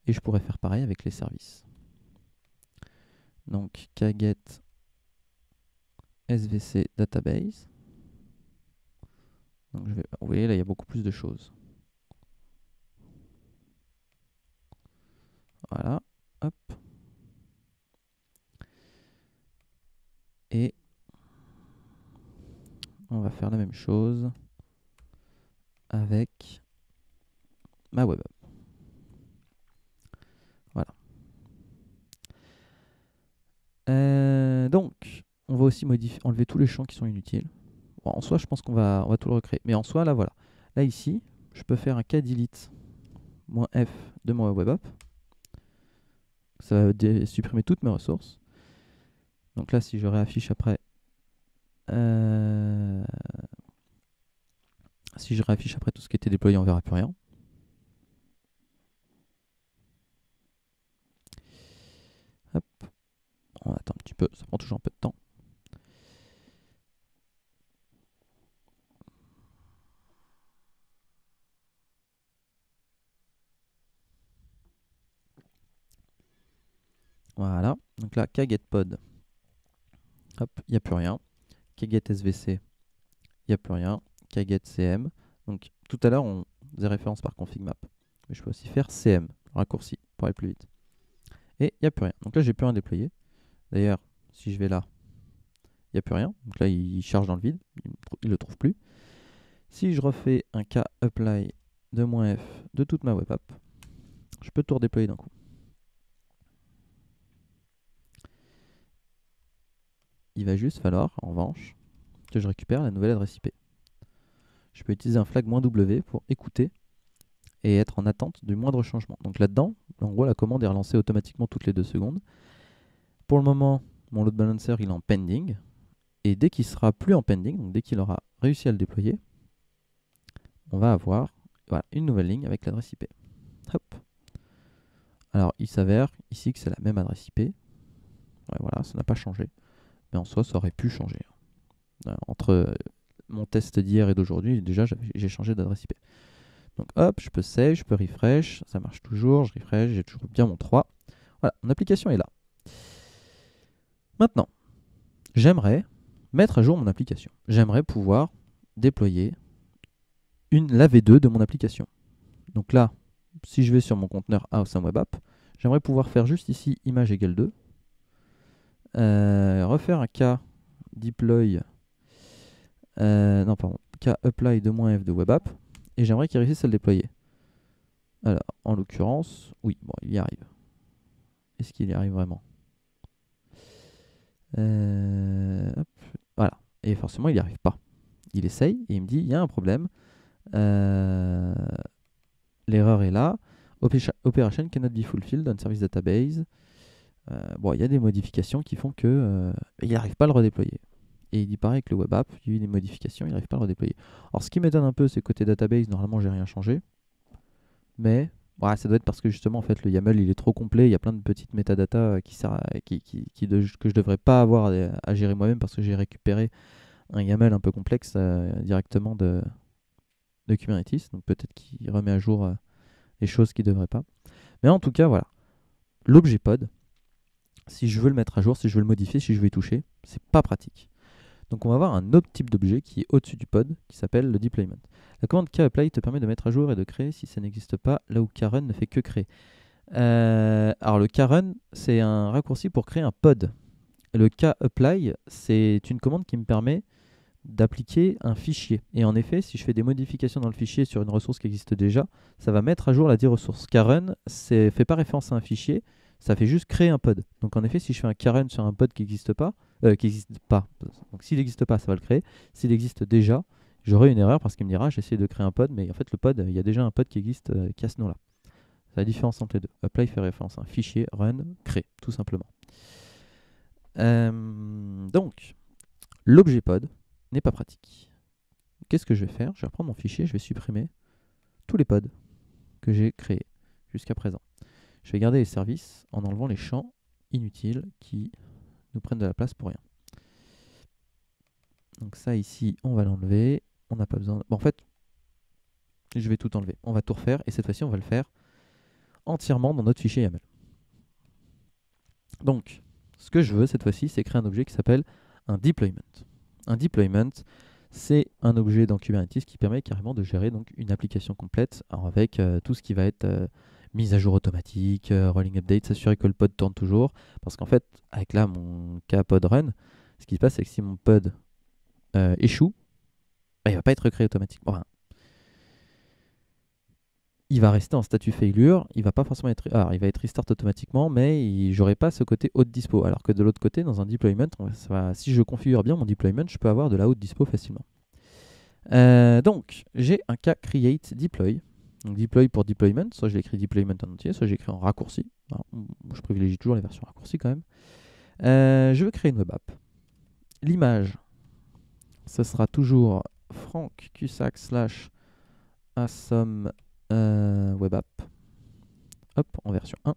Et je pourrais faire pareil avec les services. Donc kget svc database. Donc vous voyez là il y a beaucoup plus de choses. Voilà, hop. Et on va faire la même chose avec ma web app. Voilà. Donc, on va aussi enlever tous les champs qui sont inutiles. Bon, en soi, je pense qu'on va tout le recréer. Mais en soi, là, voilà. Là, ici, je peux faire un kdelete -f de mon web app. Ça va supprimer toutes mes ressources. Donc là, si je réaffiche après, si je réaffiche après tout ce qui était déployé, on verra plus rien. Hop. On attend un petit peu, ça prend toujours un peu de temps. Voilà, donc là, kgetpod, hop, il n'y a plus rien. kgetsvc, il n'y a plus rien. kgetcm, donc tout à l'heure, on faisait référence par config map. Mais je peux aussi faire cm, raccourci, pour aller plus vite. Et il n'y a plus rien. Donc là, j'ai plus rien déployé. D'ailleurs, si je vais là, il n'y a plus rien. Donc là, il charge dans le vide, il ne le trouve plus. Si je refais un kapply de -f de toute ma web app, je peux tout redéployer d'un coup. Il va juste falloir, en revanche, que je récupère la nouvelle adresse IP. Je peux utiliser un flag "-w" pour écouter et être en attente du moindre changement. Donc là-dedans, en gros, la commande est relancée automatiquement toutes les 2 secondes. Pour le moment, mon load balancer il est en pending. Et dès qu'il sera plus en pending, donc dès qu'il aura réussi à le déployer, on va avoir voilà, une nouvelle ligne avec l'adresse IP. Hop. Alors, il s'avère ici que c'est la même adresse IP. Ouais, voilà, ça n'a pas changé. Mais en soi, ça aurait pu changer. Entre mon test d'hier et d'aujourd'hui, déjà, j'ai changé d'adresse IP. Donc, hop, je peux save, je peux refresh. Ça marche toujours. Je refresh, j'ai toujours bien mon 3. Voilà, mon application est là. Maintenant, j'aimerais mettre à jour mon application. J'aimerais pouvoir déployer la V2 de mon application. Donc là, si je vais sur mon conteneur Awesome Web App, j'aimerais pouvoir faire juste ici image égale 2, refaire un k deploy, k apply de -f de web app, et j'aimerais qu'il réussisse à le déployer. Alors, en l'occurrence, oui, bon, il y arrive. Est-ce qu'il y arrive vraiment? Hop, voilà, et forcément, il n'y arrive pas. Il essaye, et il me dit, il y a un problème. L'erreur est là. Operation cannot be fulfilled on service database. Bon, il y a des modifications qui font que il n'arrive pas à le redéployer. Et il dit pareil avec le web app, il y a eu des modifications, il n'arrive pas à le redéployer. Alors ce qui m'étonne un peu, c'est côté database, normalement j'ai rien changé. Mais ouais, ça doit être parce que justement en fait le YAML il est trop complet, il y a plein de petites métadatas que je devrais pas avoir à gérer moi-même parce que j'ai récupéré un YAML un peu complexe directement de Kubernetes. Donc peut-être qu'il remet à jour des choses qu'il ne devrait pas. Mais en tout cas, voilà. L'objet pod, si je veux le mettre à jour, si je veux le modifier, si je veux y toucher, c'est pas pratique. Donc on va avoir un autre type d'objet qui est au-dessus du pod, qui s'appelle le deployment. La commande kapply te permet de mettre à jour et de créer si ça n'existe pas, là où krun ne fait que créer. Alors le krun, c'est un raccourci pour créer un pod. Le kapply, c'est une commande qui me permet d'appliquer un fichier. Et en effet, si je fais des modifications dans le fichier sur une ressource qui existe déjà, ça va mettre à jour la dite ressource. Krun ne fait pas référence à un fichier, ça fait juste créer un pod. Donc en effet, si je fais un krun sur un pod qui n'existe pas, donc s'il n'existe pas, ça va le créer. S'il existe déjà, j'aurai une erreur parce qu'il me dira j'ai essayé de créer un pod, mais en fait le pod, il y a déjà un pod qui existe qui a ce nom-là. C'est la différence entre les deux. Apply fait référence à un fichier, run, crée, tout simplement. Donc, l'objet pod n'est pas pratique. Qu'est-ce que je vais faire? Je vais reprendre mon fichier, je vais supprimer tous les pods que j'ai créés jusqu'à présent. Je vais garder les services en enlevant les champs inutiles qui nous prennent de la place pour rien. Donc ça ici, on va l'enlever. On n'a pas besoin... Bon, en fait, je vais tout enlever. On va tout refaire et cette fois-ci, on va le faire entièrement dans notre fichier YAML. Donc, ce que je veux cette fois-ci, c'est créer un objet qui s'appelle un deployment. Un deployment, c'est un objet dans Kubernetes qui permet carrément de gérer donc, une application complète avec tout ce qui va être mise à jour automatique, rolling update, s'assurer que le pod tourne toujours. Parce qu'en fait, avec là mon kpod run, ce qui se passe, c'est que si mon pod échoue, bah, il ne va pas être recréé automatiquement. Enfin, il va rester en statut failure, il va pas forcément être, il va être restart automatiquement, mais j'aurai pas ce côté haute dispo. Alors que de l'autre côté, dans un deployment, si je configure bien mon deployment, je peux avoir de la haute dispo facilement. Donc, j'ai un cas create deploy. Donc deploy pour deployment, soit je l'écris deployment en entier, soit j'écris en raccourci. Alors, je privilégie toujours les versions raccourcies quand même. Je veux créer une web app. L'image, ce sera toujours Franck Cusack / Assom web app. Hop, en version 1.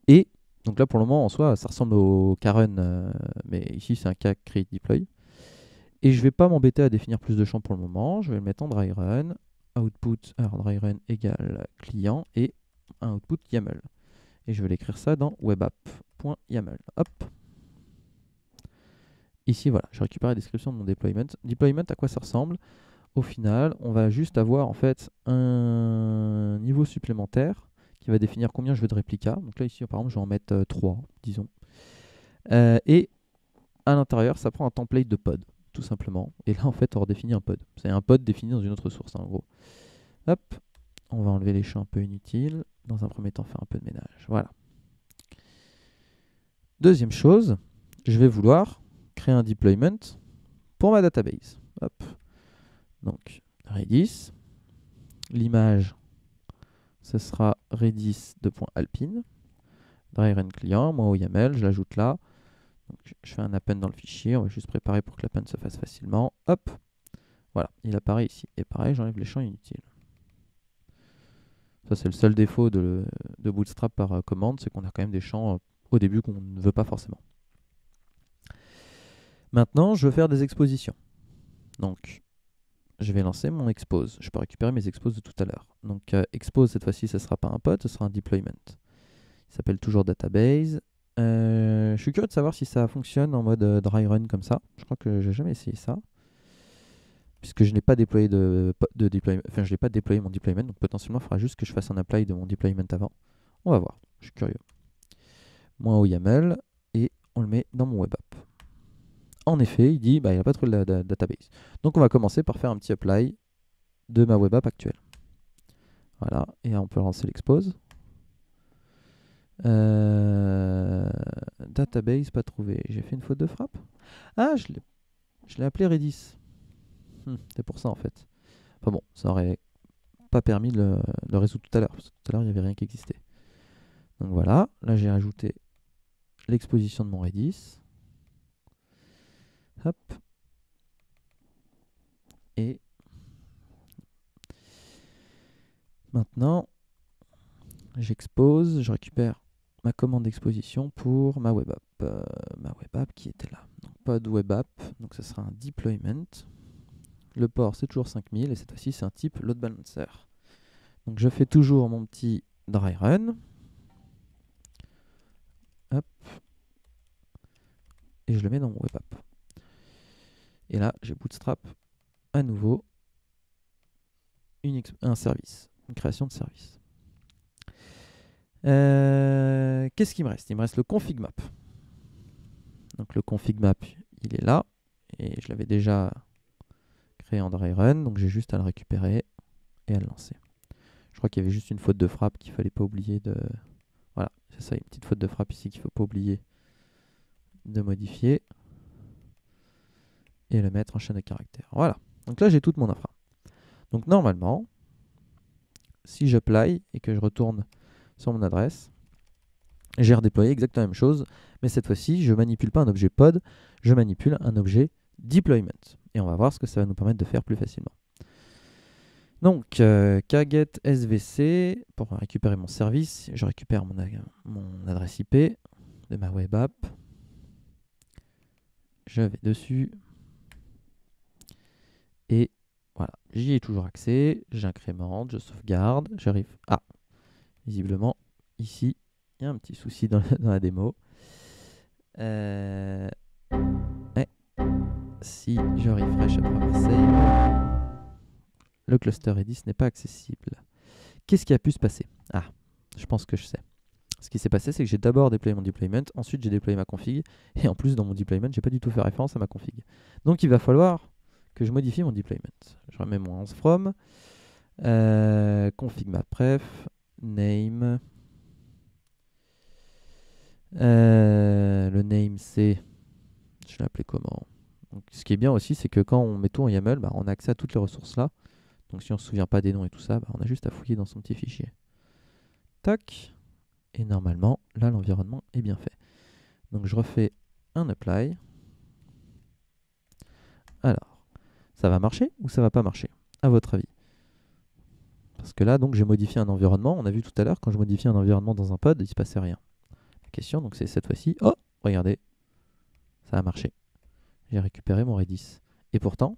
Et donc là, pour le moment, en soi, ça ressemble au Karen, mais ici, c'est un cas create deploy. Et je vais pas m'embêter à définir plus de champs pour le moment. Je vais le mettre en dry run. Output, alors dry run égale client et un output YAML. Et je vais l'écrire ça dans webapp.yaml. Hop. Ici, voilà, je récupère la description de mon deployment. Deployment, à quoi ça ressemble? Au final, on va juste avoir en fait un niveau supplémentaire qui va définir combien je veux de réplicas. Donc là, ici, par exemple, je vais en mettre 3, disons. Et à l'intérieur, ça prend un template de pod, tout simplement. Et là, en fait, on redéfinit un pod. C'est un pod défini dans une autre source, en gros. Hop, on va enlever les champs un peu inutiles. Dans un premier temps, faire un peu de ménage. Voilà. Deuxième chose, je vais vouloir créer un deployment pour ma database. Hop. Donc, Redis. L'image, ce sera redis.alpine. Dry run client, moi au YAML, je l'ajoute là. Donc, je fais un append dans le fichier. On va juste préparer pour que l'append se fasse facilement. Hop. Voilà, il apparaît ici. Et pareil, j'enlève les champs inutiles. Ça, c'est le seul défaut de Bootstrap par commande, c'est qu'on a quand même des champs au début qu'on ne veut pas forcément. Maintenant, je veux faire des expositions. Donc, je vais lancer mon expose. Je peux récupérer mes exposes de tout à l'heure. Donc, expose, cette fois-ci, ce ne sera pas un pod, ce sera un deployment. Il s'appelle toujours database. Je suis curieux de savoir si ça fonctionne en mode dry run comme ça. Je crois que j'ai jamais essayé ça. Puisque je n'ai pas déployé de deployment. Enfin, je n'ai pas déployé mon deployment. Donc, potentiellement, il faudra juste que je fasse un apply de mon deployment avant. On va voir. Je suis curieux. Moins au YAML. Et on le met dans mon web app. En effet, il dit bah, il n'a pas trouvé la database. Donc on va commencer par faire un petit apply de ma web app actuelle. Voilà, et on peut lancer l'expose. Database pas trouvé. J'ai fait une faute de frappe. Ah, je l'ai appelé Redis. C'est pour ça en fait. Enfin bon, ça aurait pas permis de le résoudre tout à l'heure. Parce que tout à l'heure, il n'y avait rien qui existait. Donc voilà, là j'ai ajouté l'exposition de mon Redis. Hop. Et maintenant, j'expose, je récupère ma commande d'exposition pour ma web app. Ma web app qui était là. Donc pod web app, donc ce sera un deployment. Le port c'est toujours 5000 et cette fois-ci c'est un type load balancer. Donc je fais toujours mon petit dry run. Hop. Et je le mets dans mon web app. Et là j'ai Bootstrap à nouveau un service, une création de service. Qu'est-ce qu'il me reste? Il me reste le config map. Donc le config map, il est là. Et je l'avais déjà créé en dry run. Donc j'ai juste à le récupérer et à le lancer. Je crois qu'il y avait juste une faute de frappe qu'il ne fallait pas oublier de... Voilà, c'est ça, une petite faute de frappe ici qu'il ne faut pas oublier de modifier. Et le mettre en chaîne de caractères. Voilà, donc là j'ai toute mon infra. Donc normalement, si j'apply et que je retourne sur mon adresse, j'ai redéployé exactement la même chose, mais cette fois-ci, je ne manipule pas un objet pod, je manipule un objet deployment. Et on va voir ce que ça va nous permettre de faire plus facilement. Donc, kget svc, pour récupérer mon service, je récupère mon adresse IP de ma web app. Je vais dessus. Et voilà, j'y ai toujours accès. J'incrémente, je sauvegarde, j'arrive. Ah, visiblement, ici, il y a un petit souci dans la démo. Si je refresh après avoir save, le cluster Redis n'est pas accessible. Qu'est-ce qui a pu se passer? Ah, je pense que je sais. Ce qui s'est passé, c'est que j'ai d'abord déployé mon deployment, ensuite j'ai déployé ma config, et en plus dans mon deployment, j'ai pas du tout fait référence à ma config. Donc il va falloir que je modifie mon deployment. Je remets mon ans from, config map pref, name. Le name c'est, je l'ai appelé comment? Donc, ce qui est bien aussi, c'est que quand on met tout en YAML, bah, on a accès à toutes les ressources là. Donc si on ne se souvient pas des noms et tout ça, bah, on a juste à fouiller dans son petit fichier. Tac. Et normalement, là, l'environnement est bien fait. Donc je refais un apply. Alors, ça va marcher ou ça va pas marcher, à votre avis? Parce que là, donc, j'ai modifié un environnement. On a vu tout à l'heure, quand je modifie un environnement dans un pod, il se passait rien. La question, donc, c'est cette fois-ci. Oh, regardez, ça a marché. J'ai récupéré mon Redis. Et pourtant,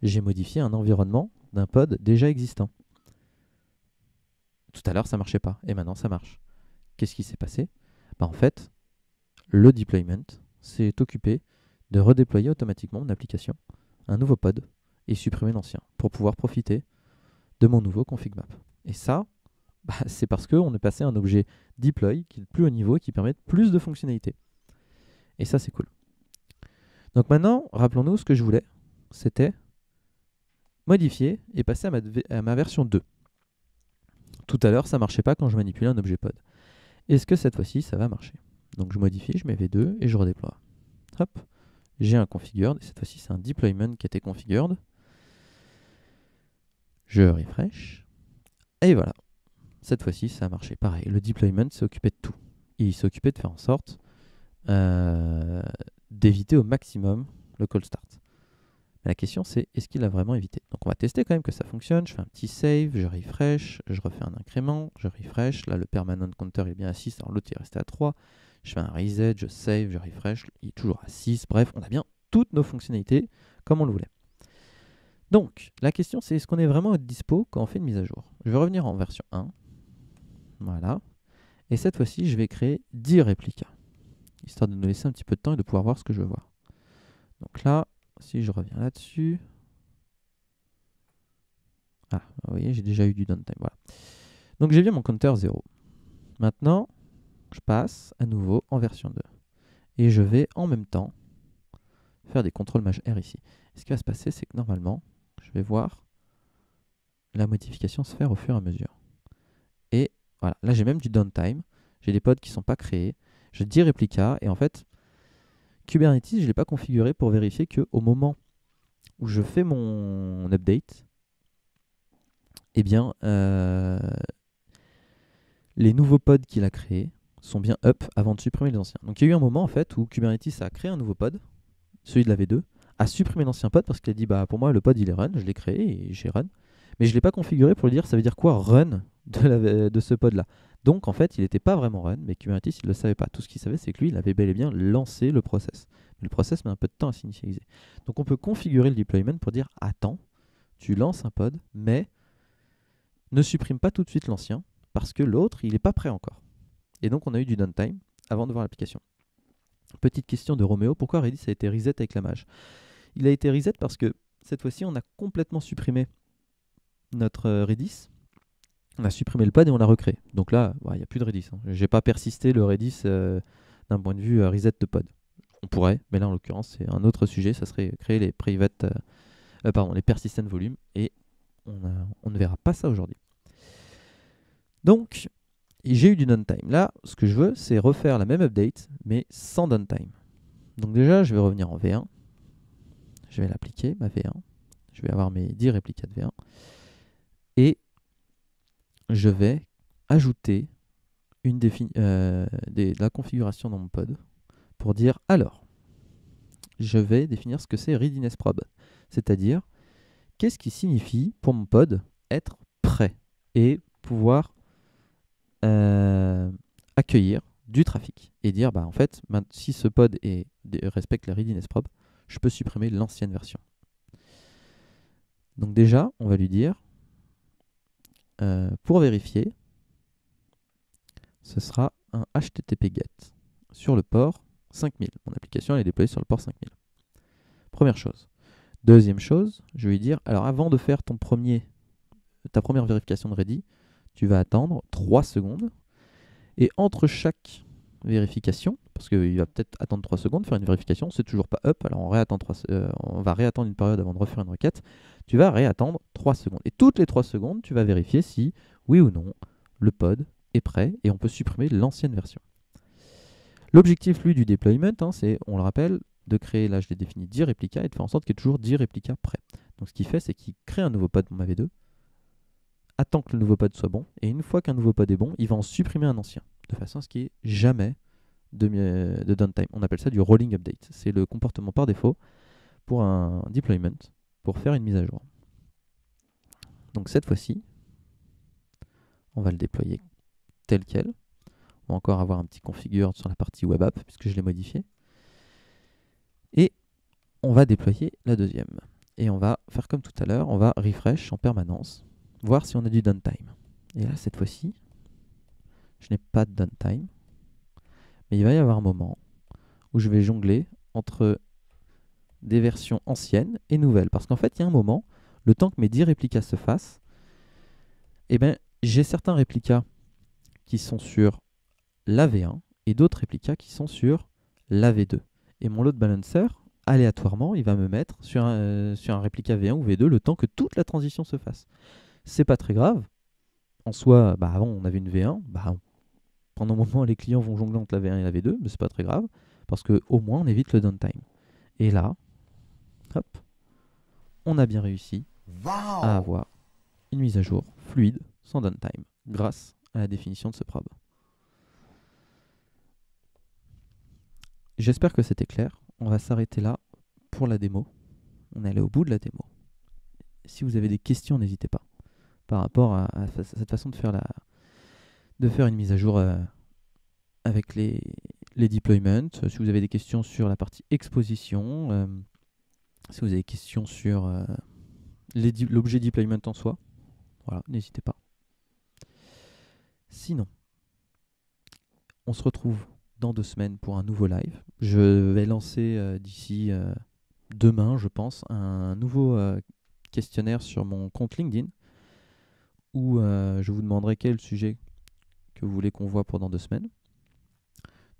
j'ai modifié un environnement d'un pod déjà existant. Tout à l'heure, ça marchait pas. Et maintenant, ça marche. Qu'est-ce qui s'est passé? Bah, en fait, le deployment s'est occupé de redéployer automatiquement mon application, un nouveau pod, et supprimer l'ancien, pour pouvoir profiter de mon nouveau config map. Et ça, bah, c'est parce qu'on est passé à un objet deploy qui est plus haut niveau et qui permet plus de fonctionnalités. Et ça, c'est cool. Donc maintenant, rappelons-nous ce que je voulais. C'était modifier et passer à ma version 2. Tout à l'heure, ça ne marchait pas quand je manipulais un objet pod. Est-ce que cette fois-ci, ça va marcher? Donc je modifie, je mets V2 et je redéploie. Hop, j'ai un configured. Et cette fois-ci, c'est un deployment qui a été configured. Je refresh. Et voilà. Cette fois-ci, ça a marché. Pareil, le deployment s'est occupé de tout. Il s'est occupé de faire en sorte d'éviter au maximum le call start. Mais la question, c'est est-ce qu'il a vraiment évité? Donc on va tester quand même que ça fonctionne. Je fais un petit save, je refresh, je refais un incrément, je refresh. Là, le permanent counter est bien à 6, alors l'autre il est resté à 3. Je fais un reset, je save, je refresh, il est toujours à 6. Bref, on a bien toutes nos fonctionnalités comme on le voulait. Donc, la question, c'est est-ce qu'on est vraiment dispo quand on fait une mise à jour? Je vais revenir en version 1. Voilà. Et cette fois-ci, je vais créer 10 réplicas, histoire de nous laisser un petit peu de temps et de pouvoir voir ce que je veux voir. Donc là, si je reviens là-dessus... Ah, vous voyez, j'ai déjà eu du downtime. Voilà. Donc j'ai bien mon counter 0. Maintenant, je passe à nouveau en version 2. Et je vais en même temps faire des contrôles maj R ici. Et ce qui va se passer, c'est que normalement, je vais voir la modification se faire au fur et à mesure. Et voilà, là j'ai même du downtime. J'ai des pods qui ne sont pas créés. J'ai 10 réplicas. Et en fait, Kubernetes, je ne l'ai pas configuré pour vérifier qu'au moment où je fais mon update, eh bien, les nouveaux pods qu'il a créés sont bien up avant de supprimer les anciens. Donc il y a eu un moment en fait où Kubernetes a créé un nouveau pod, celui de la V2, a supprimé l'ancien pod parce qu'il a dit bah pour moi le pod il est run, je l'ai créé et j'ai run. Mais je ne l'ai pas configuré pour lui dire ça veut dire quoi run de ce pod là. Donc en fait il n'était pas vraiment run, mais Kubernetes il ne le savait pas. Tout ce qu'il savait c'est que lui il avait bel et bien lancé le process. Mais le process met un peu de temps à s'initialiser. Donc on peut configurer le deployment pour dire attends, tu lances un pod, mais ne supprime pas tout de suite l'ancien parce que l'autre il n'est pas prêt encore. Et donc, on a eu du downtime avant de voir l'application. Petite question de Roméo, pourquoi Redis a été reset avec la mage? Il a été reset parce que cette fois-ci, on a complètement supprimé notre Redis. On a supprimé le pod et on l'a recréé. Donc là, il n'y a plus de Redis. Je n'ai pas persisté le Redis d'un point de vue reset de pod. On pourrait, mais là, en l'occurrence, c'est un autre sujet. Ça serait créer les les persistent volumes. Et on ne verra pas ça aujourd'hui. Donc, j'ai eu du downtime. Là, ce que je veux, c'est refaire la même update, mais sans downtime. Donc déjà, je vais revenir en V1. Je vais l'appliquer, ma V1. Je vais avoir mes 10 réplicas de V1. Et je vais ajouter de la configuration dans mon pod pour dire, alors, je vais définir ce que c'est readiness probe. C'est-à-dire, qu'est-ce qui signifie pour mon pod être prêt et pouvoir accueillir du trafic et dire en fait si ce pod respecte la readiness probe, je peux supprimer l'ancienne version. Donc déjà on va lui dire pour vérifier ce sera un HTTP GET sur le port 5000. Mon application elle est déployée sur le port 5000. Première chose. Deuxième chose, je vais lui dire alors avant de faire ta première vérification de ready, tu vas attendre 3 secondes. Et entre chaque vérification, parce qu'il va peut-être attendre 3 secondes, faire une vérification, c'est toujours pas up, alors on va réattendre une période avant de refaire une requête, tu vas réattendre 3 secondes. Et toutes les 3 secondes, tu vas vérifier si, oui ou non, le pod est prêt et on peut supprimer l'ancienne version. L'objectif, lui, du deployment, c'est, on le rappelle, de créer, là je l'ai défini 10 réplicas et de faire en sorte qu'il y ait toujours 10 réplicas prêts. Donc ce qu'il fait, c'est qu'il crée un nouveau pod pour ma V2, attend que le nouveau pod soit bon, et une fois qu'un nouveau pod est bon, il va en supprimer un ancien, de façon à ce qu'il n'y ait jamais de downtime. On appelle ça du rolling update. C'est le comportement par défaut pour un deployment, pour faire une mise à jour. Donc cette fois-ci, on va le déployer tel quel. On va encore avoir un petit configure sur la partie web app, puisque je l'ai modifié. Et on va déployer la deuxième. Et on va faire comme tout à l'heure, on va refresh en permanence, voir si on a du downtime. Et là, cette fois-ci, je n'ai pas de downtime. Mais il va y avoir un moment où je vais jongler entre des versions anciennes et nouvelles. Parce qu'en fait, il y a un moment, le temps que mes 10 réplicas se fassent, eh ben, j'ai certains réplicas qui sont sur la V1 et d'autres réplicas qui sont sur la V2. Et mon load balancer, aléatoirement, il va me mettre sur un réplica V1 ou V2 le temps que toute la transition se fasse. C'est pas très grave. En soi, avant on avait une V1, pendant un moment les clients vont jongler entre la V1 et la V2, mais c'est pas très grave, parce qu'au moins on évite le downtime. Et là, hop, on a bien réussi à avoir une mise à jour fluide, sans downtime, grâce à la définition de ce probe. J'espère que c'était clair. On va s'arrêter là pour la démo. On est allé au bout de la démo. Si vous avez des questions, n'hésitez pas par rapport à cette façon de faire une mise à jour avec les deployments. Si vous avez des questions sur la partie exposition, si vous avez des questions sur l'objet deployment en soi, voilà, n'hésitez pas. Sinon, on se retrouve dans 2 semaines pour un nouveau live. Je vais lancer d'ici demain, je pense, un nouveau questionnaire sur mon compte LinkedIn où je vous demanderai quel sujet que vous voulez qu'on voit pendant 2 semaines.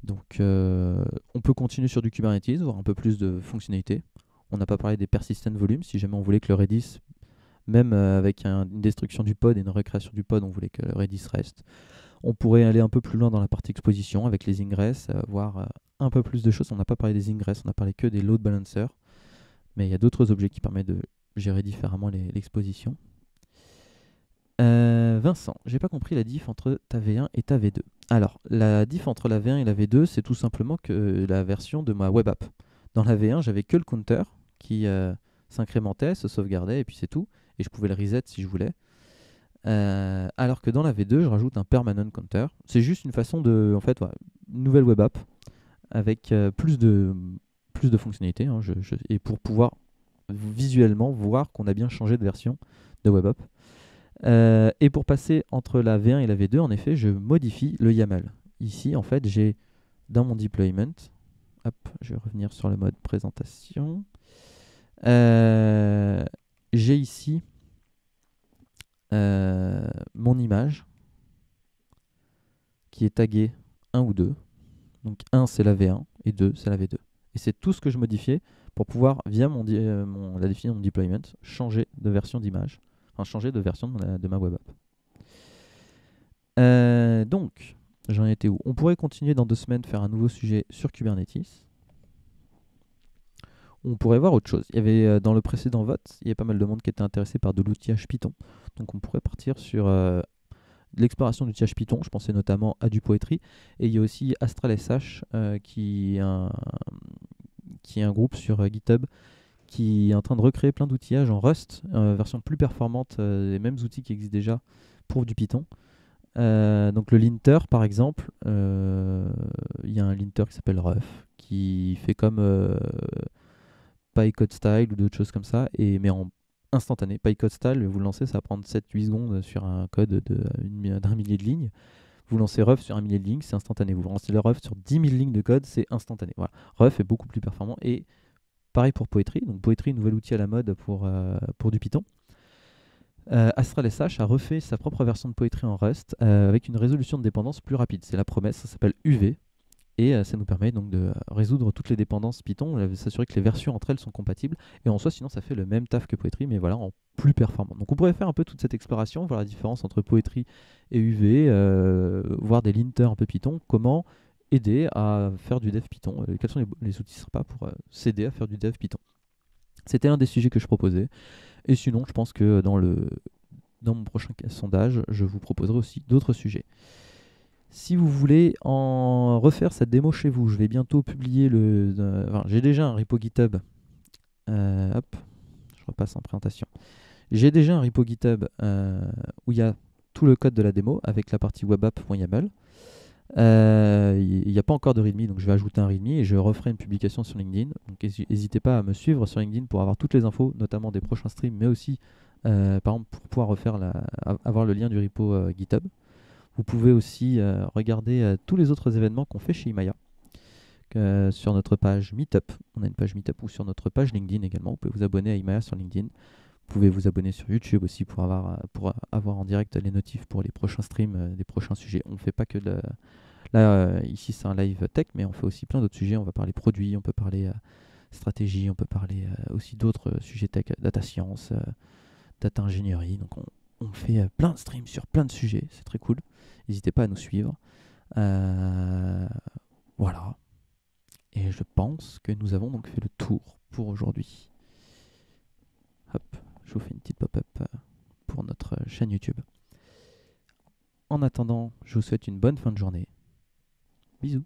Donc on peut continuer sur du Kubernetes, voir un peu plus de fonctionnalités. On n'a pas parlé des persistent volumes, si jamais on voulait que le Redis, même avec une destruction du pod et une recréation du pod, on voulait que le Redis reste. On pourrait aller un peu plus loin dans la partie exposition avec les ingress, voir un peu plus de choses. On n'a pas parlé des ingress, on n'a parlé que des load balancers. Mais il y a d'autres objets qui permettent de gérer différemment l'exposition. Vincent, j'ai pas compris la diff entre ta V1 et ta V2. Alors, la diff entre la V1 et la V2, c'est tout simplement que la version de ma web app. Dans la V1, j'avais que le counter qui s'incrémentait, se sauvegardait, et puis c'est tout. Et je pouvais le reset si je voulais. Alors que dans la V2, je rajoute un permanent counter. C'est juste une façon de, en fait, voilà, une nouvelle web app avec plus de fonctionnalités, hein, et pour pouvoir visuellement voir qu'on a bien changé de version de web app. Et pour passer entre la V1 et la V2, en effet, je modifie le YAML. Ici, en fait, j'ai dans mon deployment, hop, je vais revenir sur le mode présentation. J'ai ici mon image qui est taguée 1 ou 2. Donc 1 c'est la V1 et 2 c'est la V2. Et c'est tout ce que je modifiais pour pouvoir, via la définition de mon deployment, changer de version d'image, enfin changer de version de ma web app. Donc, j'en étais où? On pourrait continuer dans 2 semaines, faire un nouveau sujet sur Kubernetes. On pourrait voir autre chose. Il y avait dans le précédent vote, il y a pas mal de monde qui était intéressé par de l'outillage Python. Donc on pourrait partir sur de l'exploration d'outillage Python. Je pensais notamment à du Poetry. Et il y a aussi Astral SH qui est un groupe sur GitHub qui est en train de recréer plein d'outillages en Rust, version plus performante des mêmes outils qui existent déjà pour du Python. Donc le linter par exemple, il y a un linter qui s'appelle Ruf qui fait comme PyCode Style ou d'autres choses comme ça, mais en instantané. PyCode Style, vous le lancez, ça va prendre 7-8 secondes sur un code d'un millier de lignes. Vous lancez Ruf sur 1 millier de lignes, c'est instantané. Vous lancez le Ruf sur 10 000 lignes de code, c'est instantané. Voilà. Ruf est beaucoup plus performant. Et pareil pour Poetry. Donc Poetry, nouvel outil à la mode pour du Python. Astral SH a refait sa propre version de Poetry en Rust avec une résolution de dépendance plus rapide. C'est la promesse, ça s'appelle UV. Et ça nous permet donc de résoudre toutes les dépendances Python, s'assurer que les versions entre elles sont compatibles. Et en soi, sinon, ça fait le même taf que Poetry, mais voilà, en plus performant. Donc on pourrait faire un peu toute cette exploration, voir la différence entre Poetry et UV, voir des linters un peu Python, comment aider à faire du dev Python, quels sont les outils sympas pour s'aider à faire du dev Python. C'était un des sujets que je proposais. Et sinon, je pense que dans mon prochain sondage, je vous proposerai aussi d'autres sujets. Si vous voulez en refaire cette démo chez vous, je vais bientôt publier enfin, j'ai déjà un repo GitHub. Hop, je repasse en présentation. J'ai déjà un repo GitHub où il y a tout le code de la démo avec la partie webapp.yaml. Il n'y a pas encore de README, donc je vais ajouter un README et je referai une publication sur LinkedIn. Donc n'hésitez pas à me suivre sur LinkedIn pour avoir toutes les infos, notamment des prochains streams, mais aussi par exemple pour pouvoir avoir le lien du repo GitHub. Vous pouvez aussi regarder tous les autres événements qu'on fait chez Imaya sur notre page Meetup. On a une page Meetup ou sur notre page LinkedIn également. Vous pouvez vous abonner à Imaya sur LinkedIn. Vous pouvez vous abonner sur YouTube aussi pour avoir en direct les notifs pour les prochains streams, des prochains sujets. On ne fait pas que de... Là, ici, c'est un live tech, mais on fait aussi plein d'autres sujets. On va parler produits, on peut parler stratégie, on peut parler aussi d'autres sujets tech, data science, data ingénierie. Donc, on fait plein de streams sur plein de sujets. C'est très cool. N'hésitez pas à nous suivre. Voilà. Et je pense que nous avons donc fait le tour pour aujourd'hui. Hop, je vous fais une petite pop-up pour notre chaîne YouTube. En attendant, je vous souhaite une bonne fin de journée. Bisous.